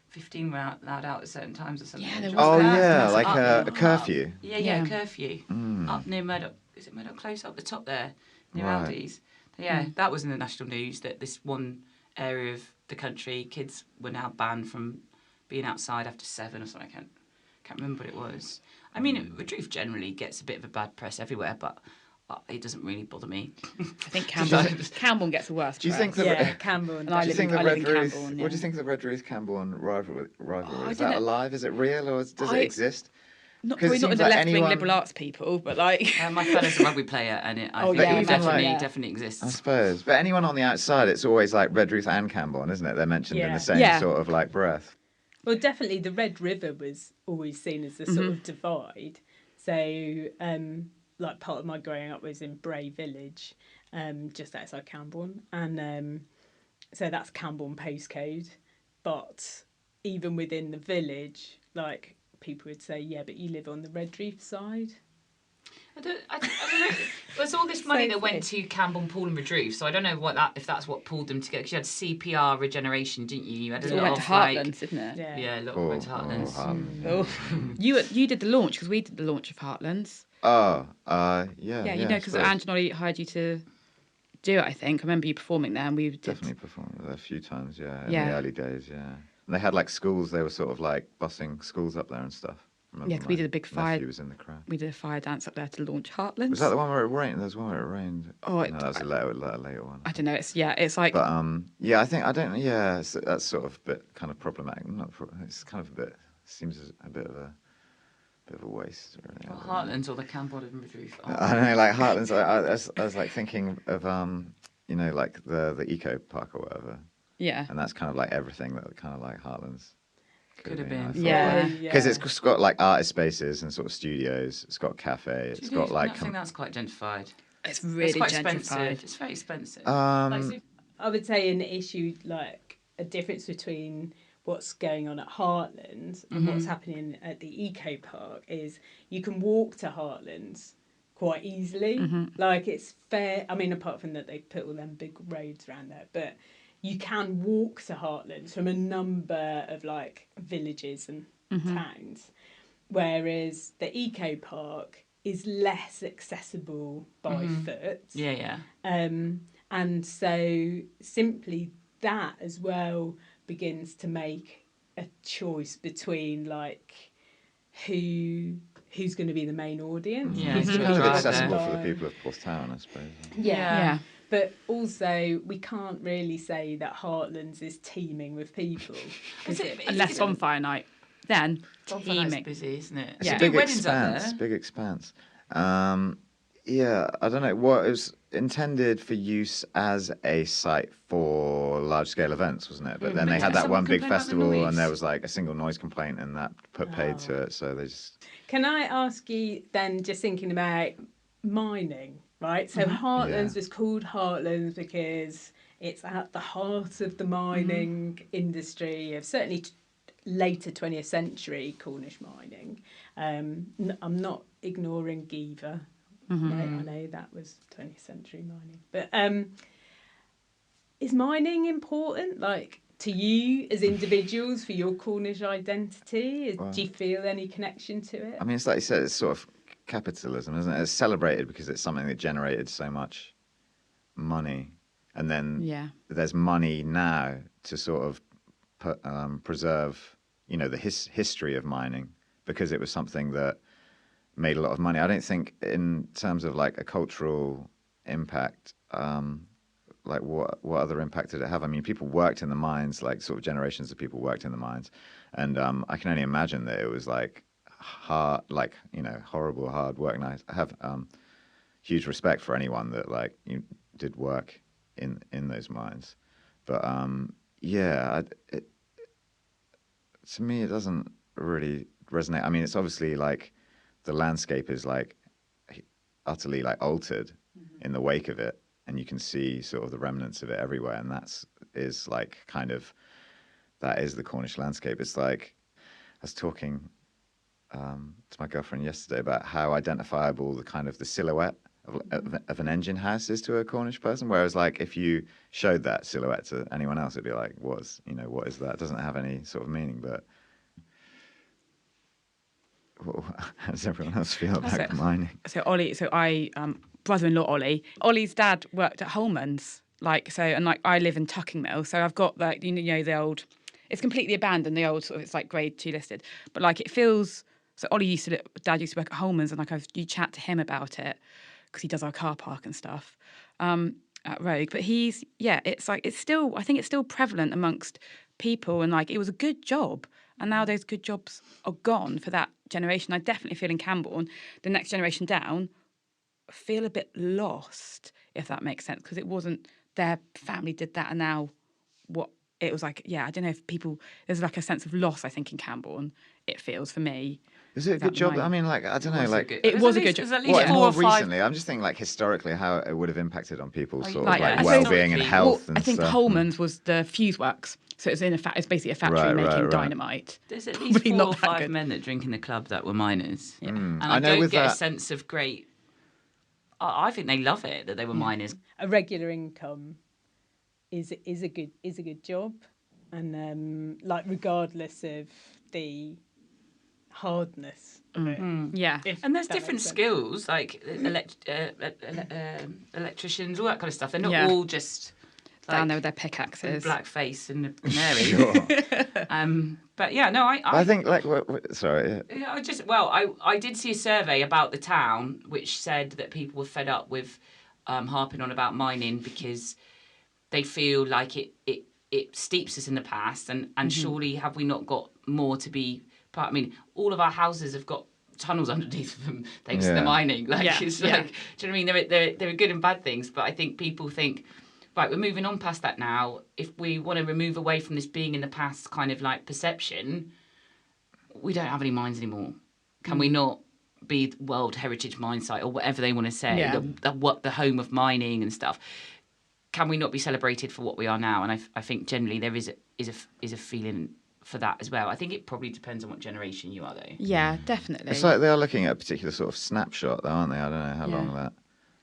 15 were allowed out at certain times or something. Yeah, there was like a curfew. Yeah, curfew up near Murdoch. Is it Murdoch Close up the top there near Aldi's? Yeah, that was in the national news that this one area of the country, kids were now banned from being outside after 7 or something. I can't remember what it was. I mean, Redruth generally gets a bit of a bad press everywhere, but it doesn't really bother me. I think Camborne gets the worst. Do you think Camborne? And I live in Camborne. What do you think of the Redruth-Camborne rivalry? Is that alive? Is it real, or does it exist? Probably not with the left-wing liberal arts people, but like... my fella's a rugby player, and I think it definitely exists. I suppose. But anyone on the outside, it's always like Redruth and Camborne, isn't it? They're mentioned in the same sort of like breath. Well, definitely the Red River was always seen as a sort of divide. So, like part of my growing up was in Bray Village, just outside Camborne. And so that's Camborne postcode. But even within the village, like... people would say, yeah, but you live on the Redruth side. I don't know. There's all this money that went to Camborne, Poole and Redruth, so I don't know if that's what pulled them together. Because you had CPR regeneration, didn't you? You had a lot went to Heartlands, didn't it? Yeah, a lot went to Heartlands. You did the launch, because we did the launch of Heartlands. Yeah. Yeah, you know, because Ange hired you to do it, I think. I remember you performing there, and we definitely performed there a few times, in the early days, And they had like schools. They were sort of like busing schools up there and stuff. Because we did a big fire. He was in the crowd. We did a fire dance up there to launch Heartlands. Was that the one where it rained? There was one where it rained. Oh, no, that was a later one. I don't know. It's like. But I think I don't. Yeah, that's sort of a bit kind of problematic. It's kind of a bit. Seems a bit of a waste. Really. Well, Heartlands or the Camborne and Redruth. I don't know, like Heartlands. I was like thinking of you know, like the eco park or whatever. Yeah. And that's kind of like everything that kind of like Heartlands Could have been. I thought, Yeah. because it's got like artist spaces and sort of studios. It's got a cafe. It's got like. I think that's quite gentrified. It's really It's quite gentrified. expensive. It's very expensive. I would say an issue, like a difference between what's going on at Heartlands and what's happening at the eco park is you can walk to Heartlands quite easily. Like it's fair. I mean, apart from that, they put all them big roads around there, but you can walk to Heartlands from a number of like villages and towns, whereas the eco park is less accessible by foot. Yeah. And so simply that as well begins to make a choice between like who's going to be the main audience. Yeah, who's it's gonna kind be of accessible driven for the by- people of Porthtown, I suppose. Yeah. But also, we can't really say that Heartlands is teeming with people. Unless on fire night, then It's teeming. busy, isn't it? It's Yeah. a big weddings up expanse. there. Big expanse. Yeah, I don't know. What it was intended for use as a site for large-scale events, wasn't it? But then they had that Someone one big complained about the festival, and noise. there was like a single noise complaint, and that put paid to it. So they just. Can I ask you then, just thinking about mining, right? So Heartlands Yeah. was called Heartlands because it's at the heart of the mining industry of certainly later 20th century Cornish mining. I'm not ignoring Giva. Right? I know that was 20th century mining. But is mining important, like, to you as individuals for your Cornish identity? Do you feel any connection to it? I mean, it's like you said, it's sort of capitalism, isn't it? It's celebrated because it's something that generated so much money, and then there's money now to sort of preserve, you know, the history of mining because it was something that made a lot of money. I don't think in terms of like a cultural impact, like what other impact did it have? I mean, people worked in the mines, like sort of generations of people worked in the mines, and I can only imagine that it was like hard, like, you know, horrible hard work. And I have huge respect for anyone that like did work in those mines, but to me it doesn't really resonate. I mean, it's obviously like the landscape is like utterly like altered in the wake of it, and you can see sort of the remnants of it everywhere, and that is like kind of that is the Cornish landscape. It's like I was talking to my girlfriend yesterday about how identifiable the kind of the silhouette of an engine house is to a Cornish person, whereas like if you showed that silhouette to anyone else, it'd be like, what is that? It doesn't have any sort of meaning. But how does everyone else feel about mining? So I brother-in-law Ollie's dad worked at Holman's, and I live in Tuckingmill, so I've got like, you know, the old, it's completely abandoned, the old sort of, it's like grade 2 listed, but like it feels, so Dad used to work at Holman's, and like you chat to him about it because he does our car park and stuff at Rogue, but it's like, it's still, I think it's still prevalent amongst people, and like it was a good job. And now those good jobs are gone for that generation. I definitely feel in Camborne, the next generation down, feel a bit lost, if that makes sense, because it wasn't their family did that, and now what it was like. Yeah, I don't know if people, there's like a sense of loss, I think, in Camborne. It feels for me. Is it a good job? I mean, like, I don't know, like it was a good job. There's at least what, 4 more or 5. recently, I'm just thinking like historically how it would have impacted on people's sort of yeah, like well-being and historically. health and I think stuff. Holman's was the fuse works, so it's it's basically a factory making dynamite. There's at least 4 not or that 5 good. men that drink in the club that were miners, and I I know don't with get a that- sense of great. I think they love it that they were miners. A regular income is a good job, and like regardless of the hardness of it. Yeah. And there's that different makes sense. skills, like electricians, all that kind of stuff. They're not Yeah. all just Down there like with their pickaxes. black face and a canary. Sure. But yeah, no, I think like sorry. Yeah, I did see a survey about the town which said that people were fed up with harping on about mining because they feel like it steeps us in the past, and surely have we not got more to be part? I mean, all of our houses have got tunnels underneath them thanks to the mining. Like, Yeah, it's yeah. like, do you know what I mean? There are good and bad things, but I think people think right, we're moving on past that now. If we want to remove away from this being in the past kind of like perception, we don't have any mines anymore. Can we not be World Heritage Mine Site or whatever they want to say, the home of mining and stuff? Can we not be celebrated for what we are now? And I think generally there is a feeling for that as well. I think it probably depends on what generation you are, though. Yeah, definitely. It's like they are looking at a particular sort of snapshot, though, aren't they? I don't know how long that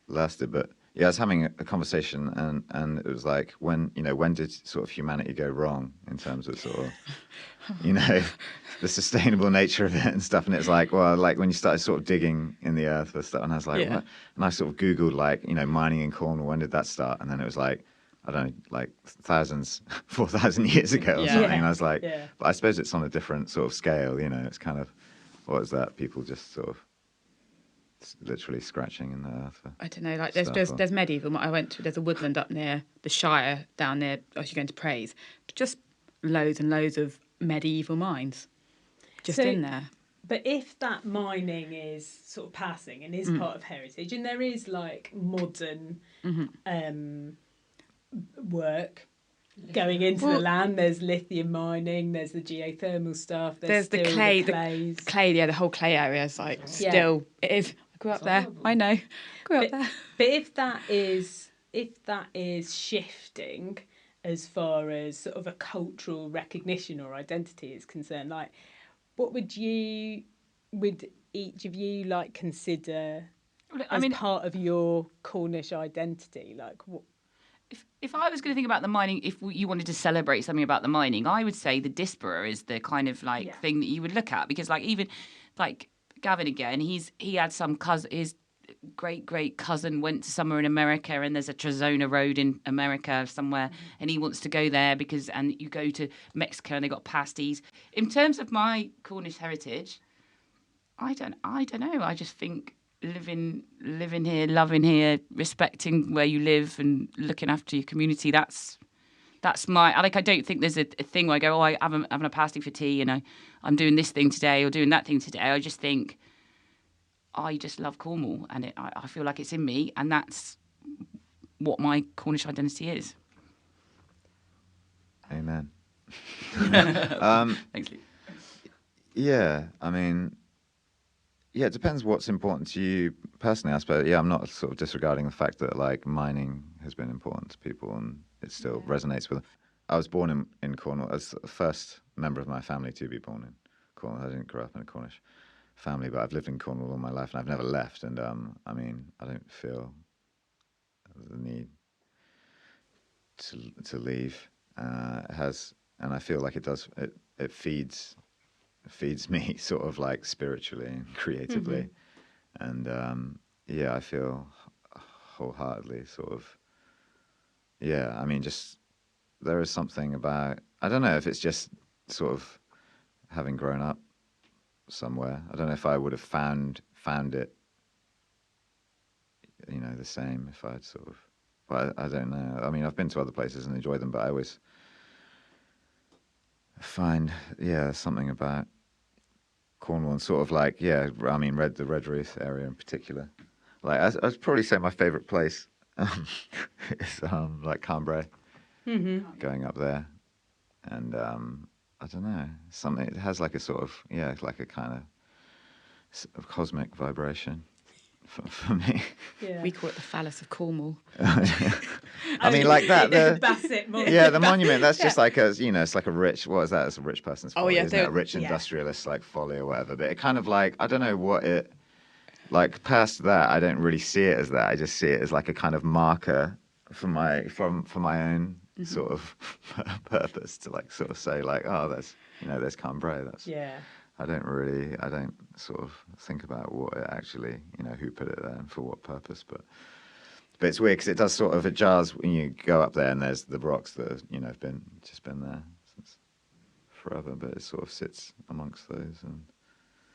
lasted, but yeah, I was having a conversation, and it was like, when did sort of humanity go wrong in terms of sort of, the sustainable nature of it and stuff? And it's like, well, like when you started sort of digging in the earth for stuff, and I was like, what? And I sort of Googled, like, mining in Cornwall, when did that start? And then it was like, I don't know, like 4,000 years ago or something. And I was like, but I suppose it's on a different sort of scale, it's kind of, what is that? People just sort of literally scratching in the earth. I don't know, like there's medieval. There's a woodland up near the Shire down there, as you're going to Praise, just loads and loads of medieval mines just in there. But if that mining is sort of passing and is part of heritage, and there is like modern work going into the land, there's lithium mining, there's the geothermal stuff, there's the clay, the whole clay area is like still it is. I grew up there. I know. Grew up there. But if that is shifting as far as sort of a cultural recognition or identity is concerned, like what would each of you like consider as part of your Cornish identity? Like what? If I was going to think about the mining, if you wanted to celebrate something about the mining, I would say the diaspora is the kind of like thing that you would look at, because like even like Gavin again, he had some cousin, his great cousin went to somewhere in America, and there's a Trezona Road in America somewhere, and he wants to go there and you go to Mexico and they got pasties. In terms of my Cornish heritage, I don't know. I just think living here, loving here, respecting where you live and looking after your community, that's my, like, I don't think there's a thing where I go, I'm having a pasty for tea and I'm doing this thing today or doing that thing today. I just think I just love Cornwall, and I feel like it's in me, and that's what my Cornish identity is. Amen. Thank you. Yeah, I mean, yeah, it depends what's important to you personally, I suppose. Yeah, I'm not sort of disregarding the fact that like mining has been important to people and it still resonates with them. I was born in Cornwall as the first member of my family to be born in Cornwall. I didn't grow up in a Cornish family, but I've lived in Cornwall all my life and I've never left. And I mean, I don't feel the need to leave. It has, and I feel like it does. It feeds me sort of like spiritually and creatively, and I feel wholeheartedly sort of. Yeah, I mean, just there is something about, I don't know if it's just sort of having grown up somewhere. I don't know if I would have found it, the same if I'd sort of. But I don't know. I mean, I've been to other places and enjoyed them, but I always find, something about Cornwall and sort of like, I mean, the Redruth area in particular. Like, I'd probably say my favourite place is like Cambrai, going up there, and I don't know, something. It has like a sort of like a kind of cosmic vibration for me. Yeah. We call it the phallus of Cornwall. I mean, like that. The Bassett monument. the monument. That's just like it's like a rich. What is that? It's a rich person's folly. Isn't it? A rich industrialist like folly or whatever. But it kind of like, I don't know what it. Like past that, I don't really see it as that. I just see it as like a kind of marker for my own sort of purpose to like sort of say like, oh, there's Cambrai. That's I don't sort of think about what it actually, who put it there and for what purpose. But it's weird because it does sort of, it jars when you go up there and there's the rocks that have been there since forever, but it sort of sits amongst those. And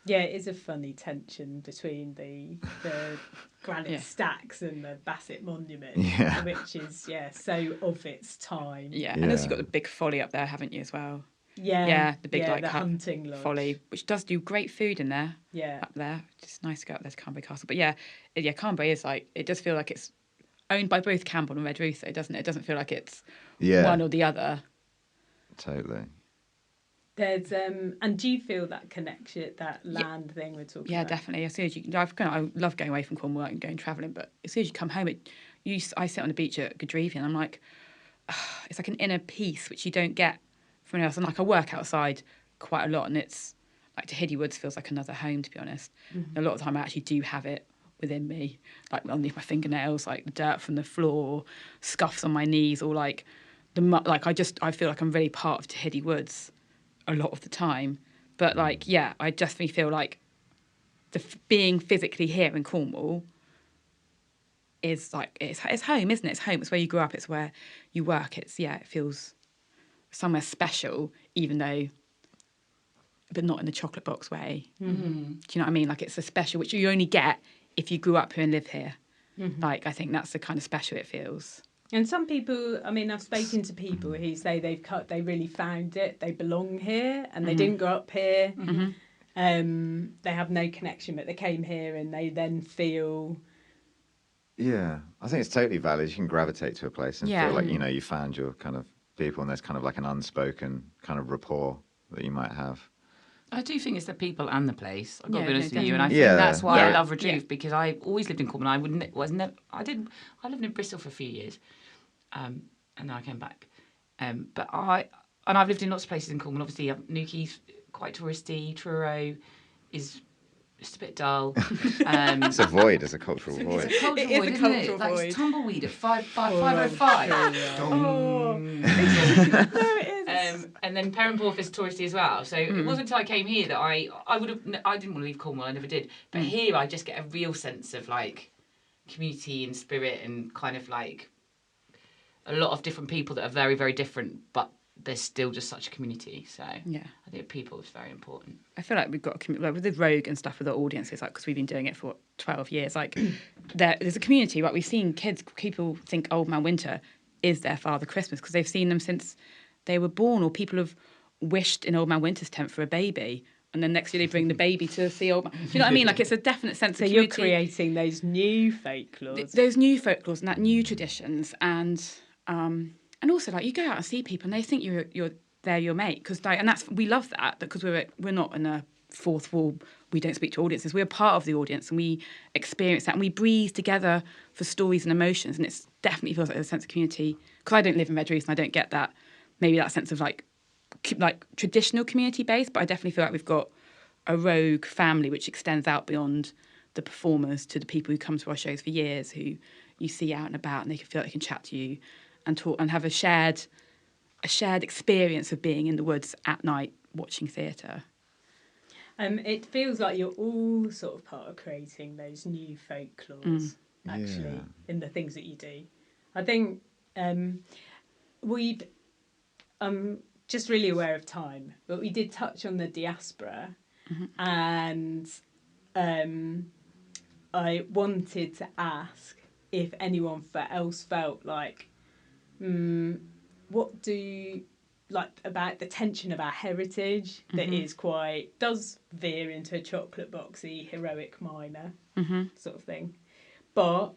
yeah, it is a funny tension between the granite stacks and the Bassett monument, which is so of its time. Yeah, and also you've got the big folly up there, haven't you, as well? Yeah, the big like the hunting lodge. Folly, which does do great food in there. Yeah, up there, it's nice to go up there to Cambrai Castle. But Cambrai is like, it does feel like it's owned by both Campbell and Redruth, though, doesn't it? It doesn't feel like it's Yeah, one or the other. totally. There's and do you feel that connection, that land thing we're talking Yeah, about? definitely. As soon as I love going away from Cornwall and going travelling, but as soon as you come home, I sit on the beach at Drudh and I'm like, it's like an inner peace which you don't get from anyone else. And like I work outside quite a lot, and it's like Hedluv Woods feels like another home, to be honest. A lot of the time I actually do have it within me, like underneath my fingernails, like the dirt from the floor, scuffs on my knees, or like the mud. Like I feel like I'm really part of Hedluv Woods a lot of the time. But like, yeah, I definitely feel like being physically here in Cornwall is like, it's home, isn't it? It's home. It's where you grew up. It's where you work. It feels somewhere special, even though, but not in the chocolate box way. Mm-hmm. Do you know what I mean? Like it's a special, which you only get if you grew up here and live here. Mm-hmm. Like, I think that's the kind of special it feels. And some people, I mean, I've spoken to people who say they really found it, they belong here, and they didn't grow up here. Mm-hmm. They have no connection, but they came here and they then feel... Yeah, I think it's totally valid. You can gravitate to a place and feel like, you found your kind of people, and there's kind of like an unspoken kind of rapport that you might have. I do think it's the people and the place. I've got to be honest with you, and I think Yeah. that's why I love Redruth, Yeah. because I always lived in Cornwall. I lived in Bristol for a few years, and then I came back. But I've lived in lots of places in Cornwall. Obviously, Newquay's quite touristy. Truro is just a bit dull. It's a void, it's a cultural void. It's a cultural It is void, a isn't it? cultural Like void. it's tumbleweed at 5:05. Oh, there it is. And then Perranporth is touristy as well. So it wasn't until I came here that I didn't want to leave Cornwall. I never did. But here I just get a real sense of like community and spirit, and kind of like a lot of different people that are very, very different, but there's still just such a community. So Yeah. I think people is very important. I feel like we've got a community, like with the Rogue and stuff with the audiences, like, because we've been doing it for 12 years. Like, there's a community. Like, we've seen people think Old Man Winter is their Father Christmas because they've seen them since they were born, or people have wished in Old Man Winter's tent for a baby, and then next year they bring the baby to see Old Man. Do you know what I mean? Like, it's a definite sense of community. So you're creating those new folklores. Those new folklores and that new traditions, and also like you go out and see people and they think they're your mate, because like, and we love that because we're not in a fourth wall. We don't speak to audiences. We're part of the audience and we experience that and we breathe together for stories and emotions, and it's definitely feels like a sense of community. Because I don't live in Redruth and I don't get that, maybe that sense of like traditional community base, but I definitely feel like we've got a Rogue family which extends out beyond the performers to the people who come to our shows for years, who you see out and about, and they can feel like they can chat to you and talk and have a shared experience of being in the woods at night watching theatre. It feels like you're all sort of part of creating those new folklores, actually, in the things that you do. I think I'm just really aware of time, but we did touch on the diaspora, and I wanted to ask if anyone else felt like, what do like about the tension of our heritage that is does veer into a chocolate boxy heroic miner sort of thing, but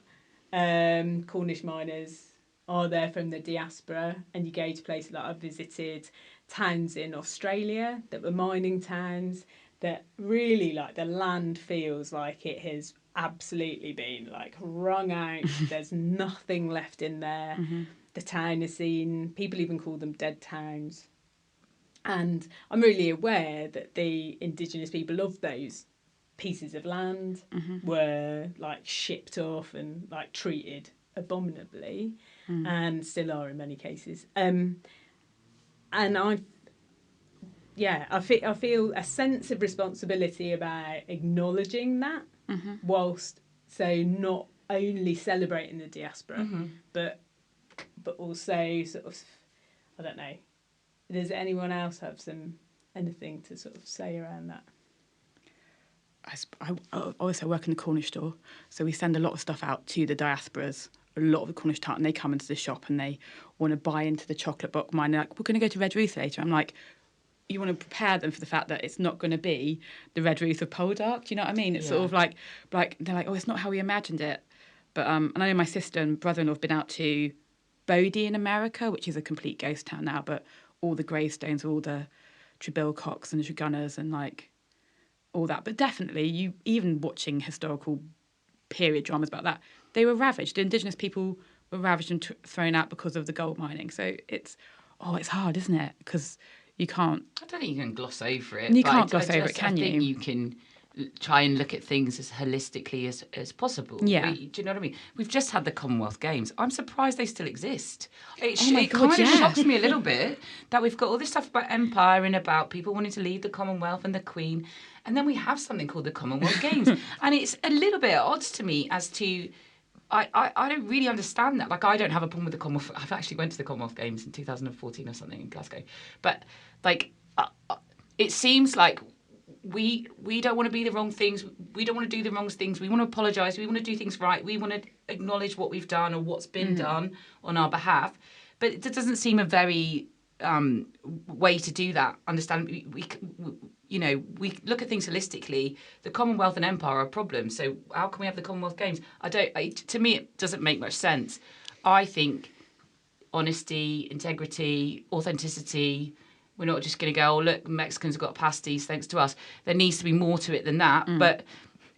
Cornish miners are there from the diaspora, and you go to places like I've visited towns in Australia that were mining towns that really like the land feels like it has absolutely been like wrung out. There's nothing left in there. The town is seen, people even call them dead towns. And I'm really aware that the Indigenous people of those pieces of land were like shipped off and like treated abominably, and still are in many cases. And I feel a sense of responsibility about acknowledging that, whilst so not only celebrating the diaspora, but also sort of, I don't know, does anyone else have anything to sort of say around that? I also work in the Cornish store, so we send a lot of stuff out to the diasporas, a lot of the Cornish and they come into the shop and they want to buy into the chocolate box mine. They're like, we're going to go to Redruth later. I'm like, you want to prepare them for the fact that it's not going to be the Redruth of Poldark. Do you know what I mean? It's sort of like they're like, oh, it's not how we imagined it. But and I know my sister and brother-in-law have been out to Bodie in America, which is a complete ghost town now, but all the gravestones, all the Trebilcocks and Tregunners and like all that. But definitely, you even watching historical period dramas about that, they were ravaged. The Indigenous people were ravaged and thrown out because of the gold mining. So it's hard, isn't it? Because you can't. I don't think you can gloss over it. You can't gloss over it, can you? I think you can try and look at things as holistically as possible. Yeah. Do you know what I mean? We've just had the Commonwealth Games. I'm surprised they still exist. It God, kind of shocks me a little bit that we've got all this stuff about empire and about people wanting to leave the Commonwealth and the Queen, and then we have something called the Commonwealth Games. And it's a little bit at odds to me as to... I don't really understand that. Like, I don't have a problem with the Commonwealth. I've actually went to the Commonwealth Games in 2014 or something in Glasgow. But, like, it seems like we don't want to be the wrong things. We don't want to do the wrong things. We want to apologise. We want to do things right. We want to acknowledge what we've done or what's been done on our behalf. But it doesn't seem a very way to do that. Understand? We look at things holistically. The Commonwealth and Empire are a problem. So how can we have the Commonwealth Games? To me, it doesn't make much sense. I think honesty, integrity, authenticity. We're not just going to go, oh, look, Mexicans have got pasties thanks to us. There needs to be more to it than that. But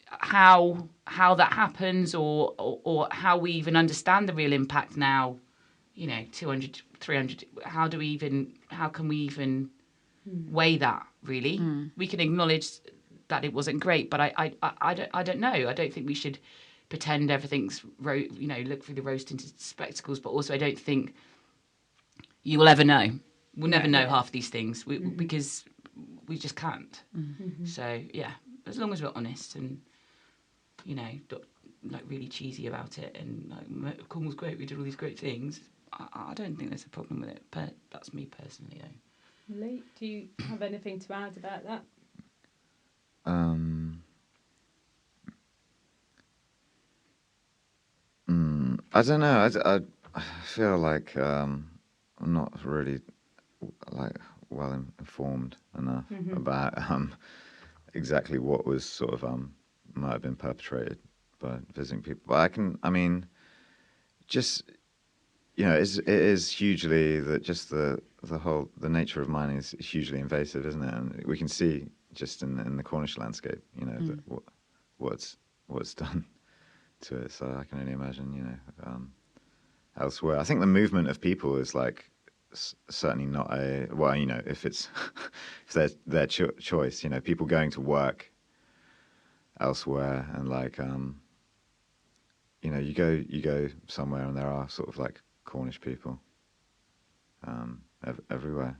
how that happens or how we even understand the real impact now, 200, 300, how can we even weigh that, really? We can acknowledge that it wasn't great, but I don't know. I don't think we should pretend everything's, look through the rose-tinted spectacles, but also I don't think you will ever know. We'll never know half these things because we just can't. So, yeah, as long as we're honest and, not like really cheesy about it and like, Cornwall's great, we did all these great things, I don't think there's a problem with it. But that's me personally, though. Lee, do you have anything to add about that? I don't know. I feel like I'm not really like well informed enough about exactly what was sort of might have been perpetrated by visiting people. But it is hugely that just the nature of mining is hugely invasive, isn't it? And we can see just in the Cornish landscape, what's done to it. So I can only imagine, elsewhere. I think the movement of people is like certainly not if it's if their choice, people going to work elsewhere and like you go somewhere and there are sort of like Cornish people everywhere.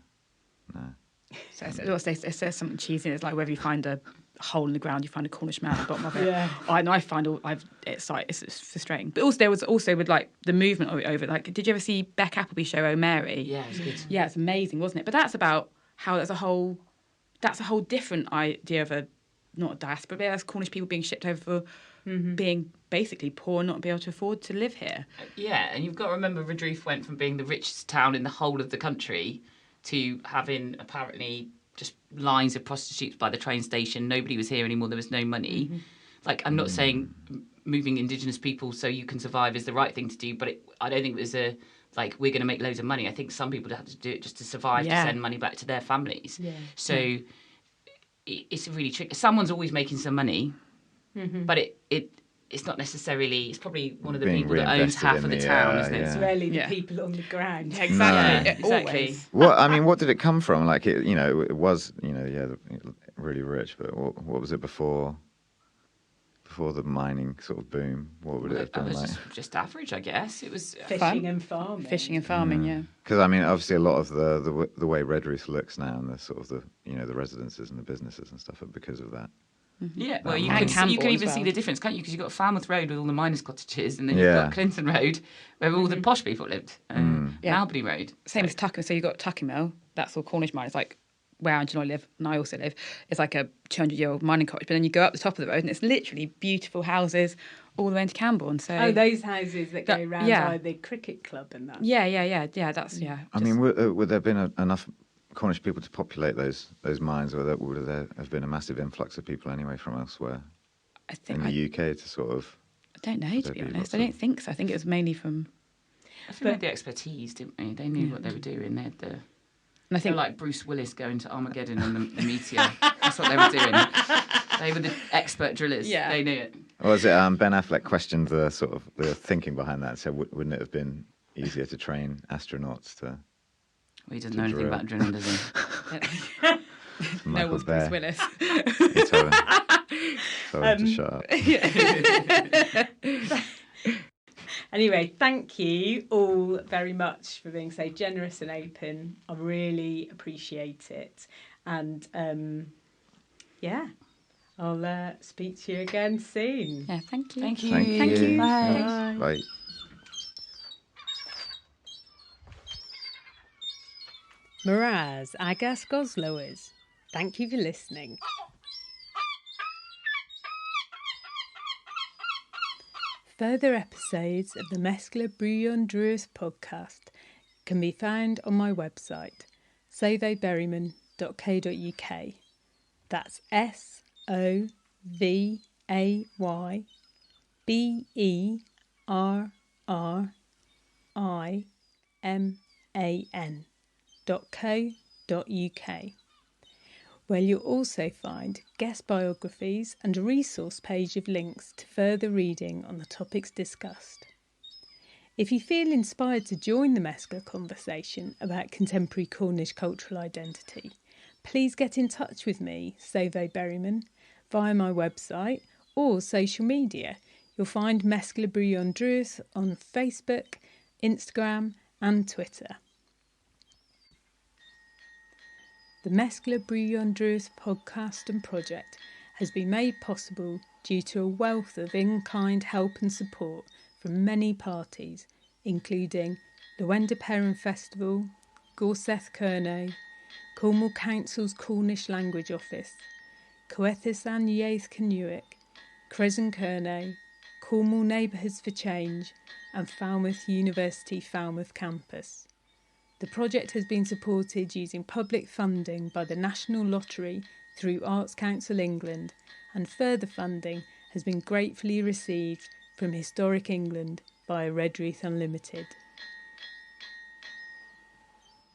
No. So it says something cheesy. It's like whether you find a hole in the ground, you find a Cornish man at the bottom of it. Yeah. I find it's frustrating. But also there was also with like the movement of it over. Like, did you ever see Beck Appleby show Oh Mary? Yeah, it's good. Yeah, it's amazing, wasn't it? But that's about how that's a whole different idea of not a diaspora, but that's Cornish people being shipped over for being basically poor and not be able to afford to live here. Yeah, and you've got to remember Redruth went from being the richest town in the whole of the country to having apparently just lines of prostitutes by the train station. Nobody was here anymore. There was no money. Like, I'm not saying moving Indigenous people so you can survive is the right thing to do, but I don't think it was we're going to make loads of money. I think some people had to do it just to survive, to send money back to their families. Yeah. So it's really tricky. Someone's always making some money, but it's not necessarily. It's probably one of the people that owns half of the town, isn't it? It's rarely the people on the ground. Exactly. No. Exactly. What did it come from? Like it was really rich, but what was it before the mining sort of boom? What would it have been was like? just average, I guess. It was Fishing and farming. Fishing and farming, yeah. Because obviously a lot of the way Redruth looks now and the sort of the residences and the businesses and stuff are because of that. Yeah, well, you can even see the difference, can't you? Because you've got Falmouth Road with all the miners' cottages, and then you've got Clinton Road where all the posh people lived, Albany Road. Same as Tucking. So you've got Tucking Mill, that's all Cornish miners, like where Angela and I live, and I also live. It's like a 200-year-old mining cottage, but then you go up the top of the road, and it's literally beautiful houses all the way into Camborne. So those houses that go round by the cricket club and that. Yeah. That's would there have been enough Cornish people to populate those mines, or would there have been a massive influx of people anyway from elsewhere I think in the UK to sort of don't know, to be honest. I don't think so. I think it was mainly from... I think they had the expertise, didn't they? They knew what they were doing. They had the... And I think like Bruce Willis going to Armageddon on the Meteor. That's what they were doing. They were the expert drillers. Yeah. They knew it. Or was it Ben Affleck questioned the sort of the thinking behind that and said, wouldn't it have been easier to train astronauts to... Well, he doesn't know anything about drilling, does he? no Michael one's Bay. Bruce Willis. He told him to shut up. Anyway, thank you all very much for being so generous and open. I really appreciate it. And I'll speak to you again soon. Yeah, thank you. Thank you. Thank Thank you. you. Thanks. Bye. Miraz Agas Goslowes. Thank you for listening. Further episodes of the MESKLA Brewyon Drudh podcast can be found on my website, soveberryman.co.uk. That's SOVAYBERRIMAN.co.uk, where you'll also find guest biographies and a resource page of links to further reading on the topics discussed. If you feel inspired to join the MESKLA conversation about contemporary Cornish cultural identity, please get in touch with me, Sove Berryman, via my website or social media. You'll find MESKLA Brewyon Drudh on Facebook, Instagram and Twitter. The MESKLA Brewyon Drudh podcast and project has been made possible due to a wealth of in-kind help and support from many parties, including the Wenda Perrin Festival, Gorseth Kernow, Cornwall Council's Cornish Language Office, Coethisan Yaeth Canuic, Crescent Kernow, Cornwall Neighbourhoods for Change and Falmouth University Falmouth Campus. The project has been supported using public funding by the National Lottery through Arts Council England, and further funding has been gratefully received from Historic England via Redruth Unlimited.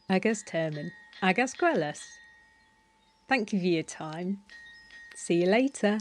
Agas Termin, Agas Quellas. Thank you for your time. See you later.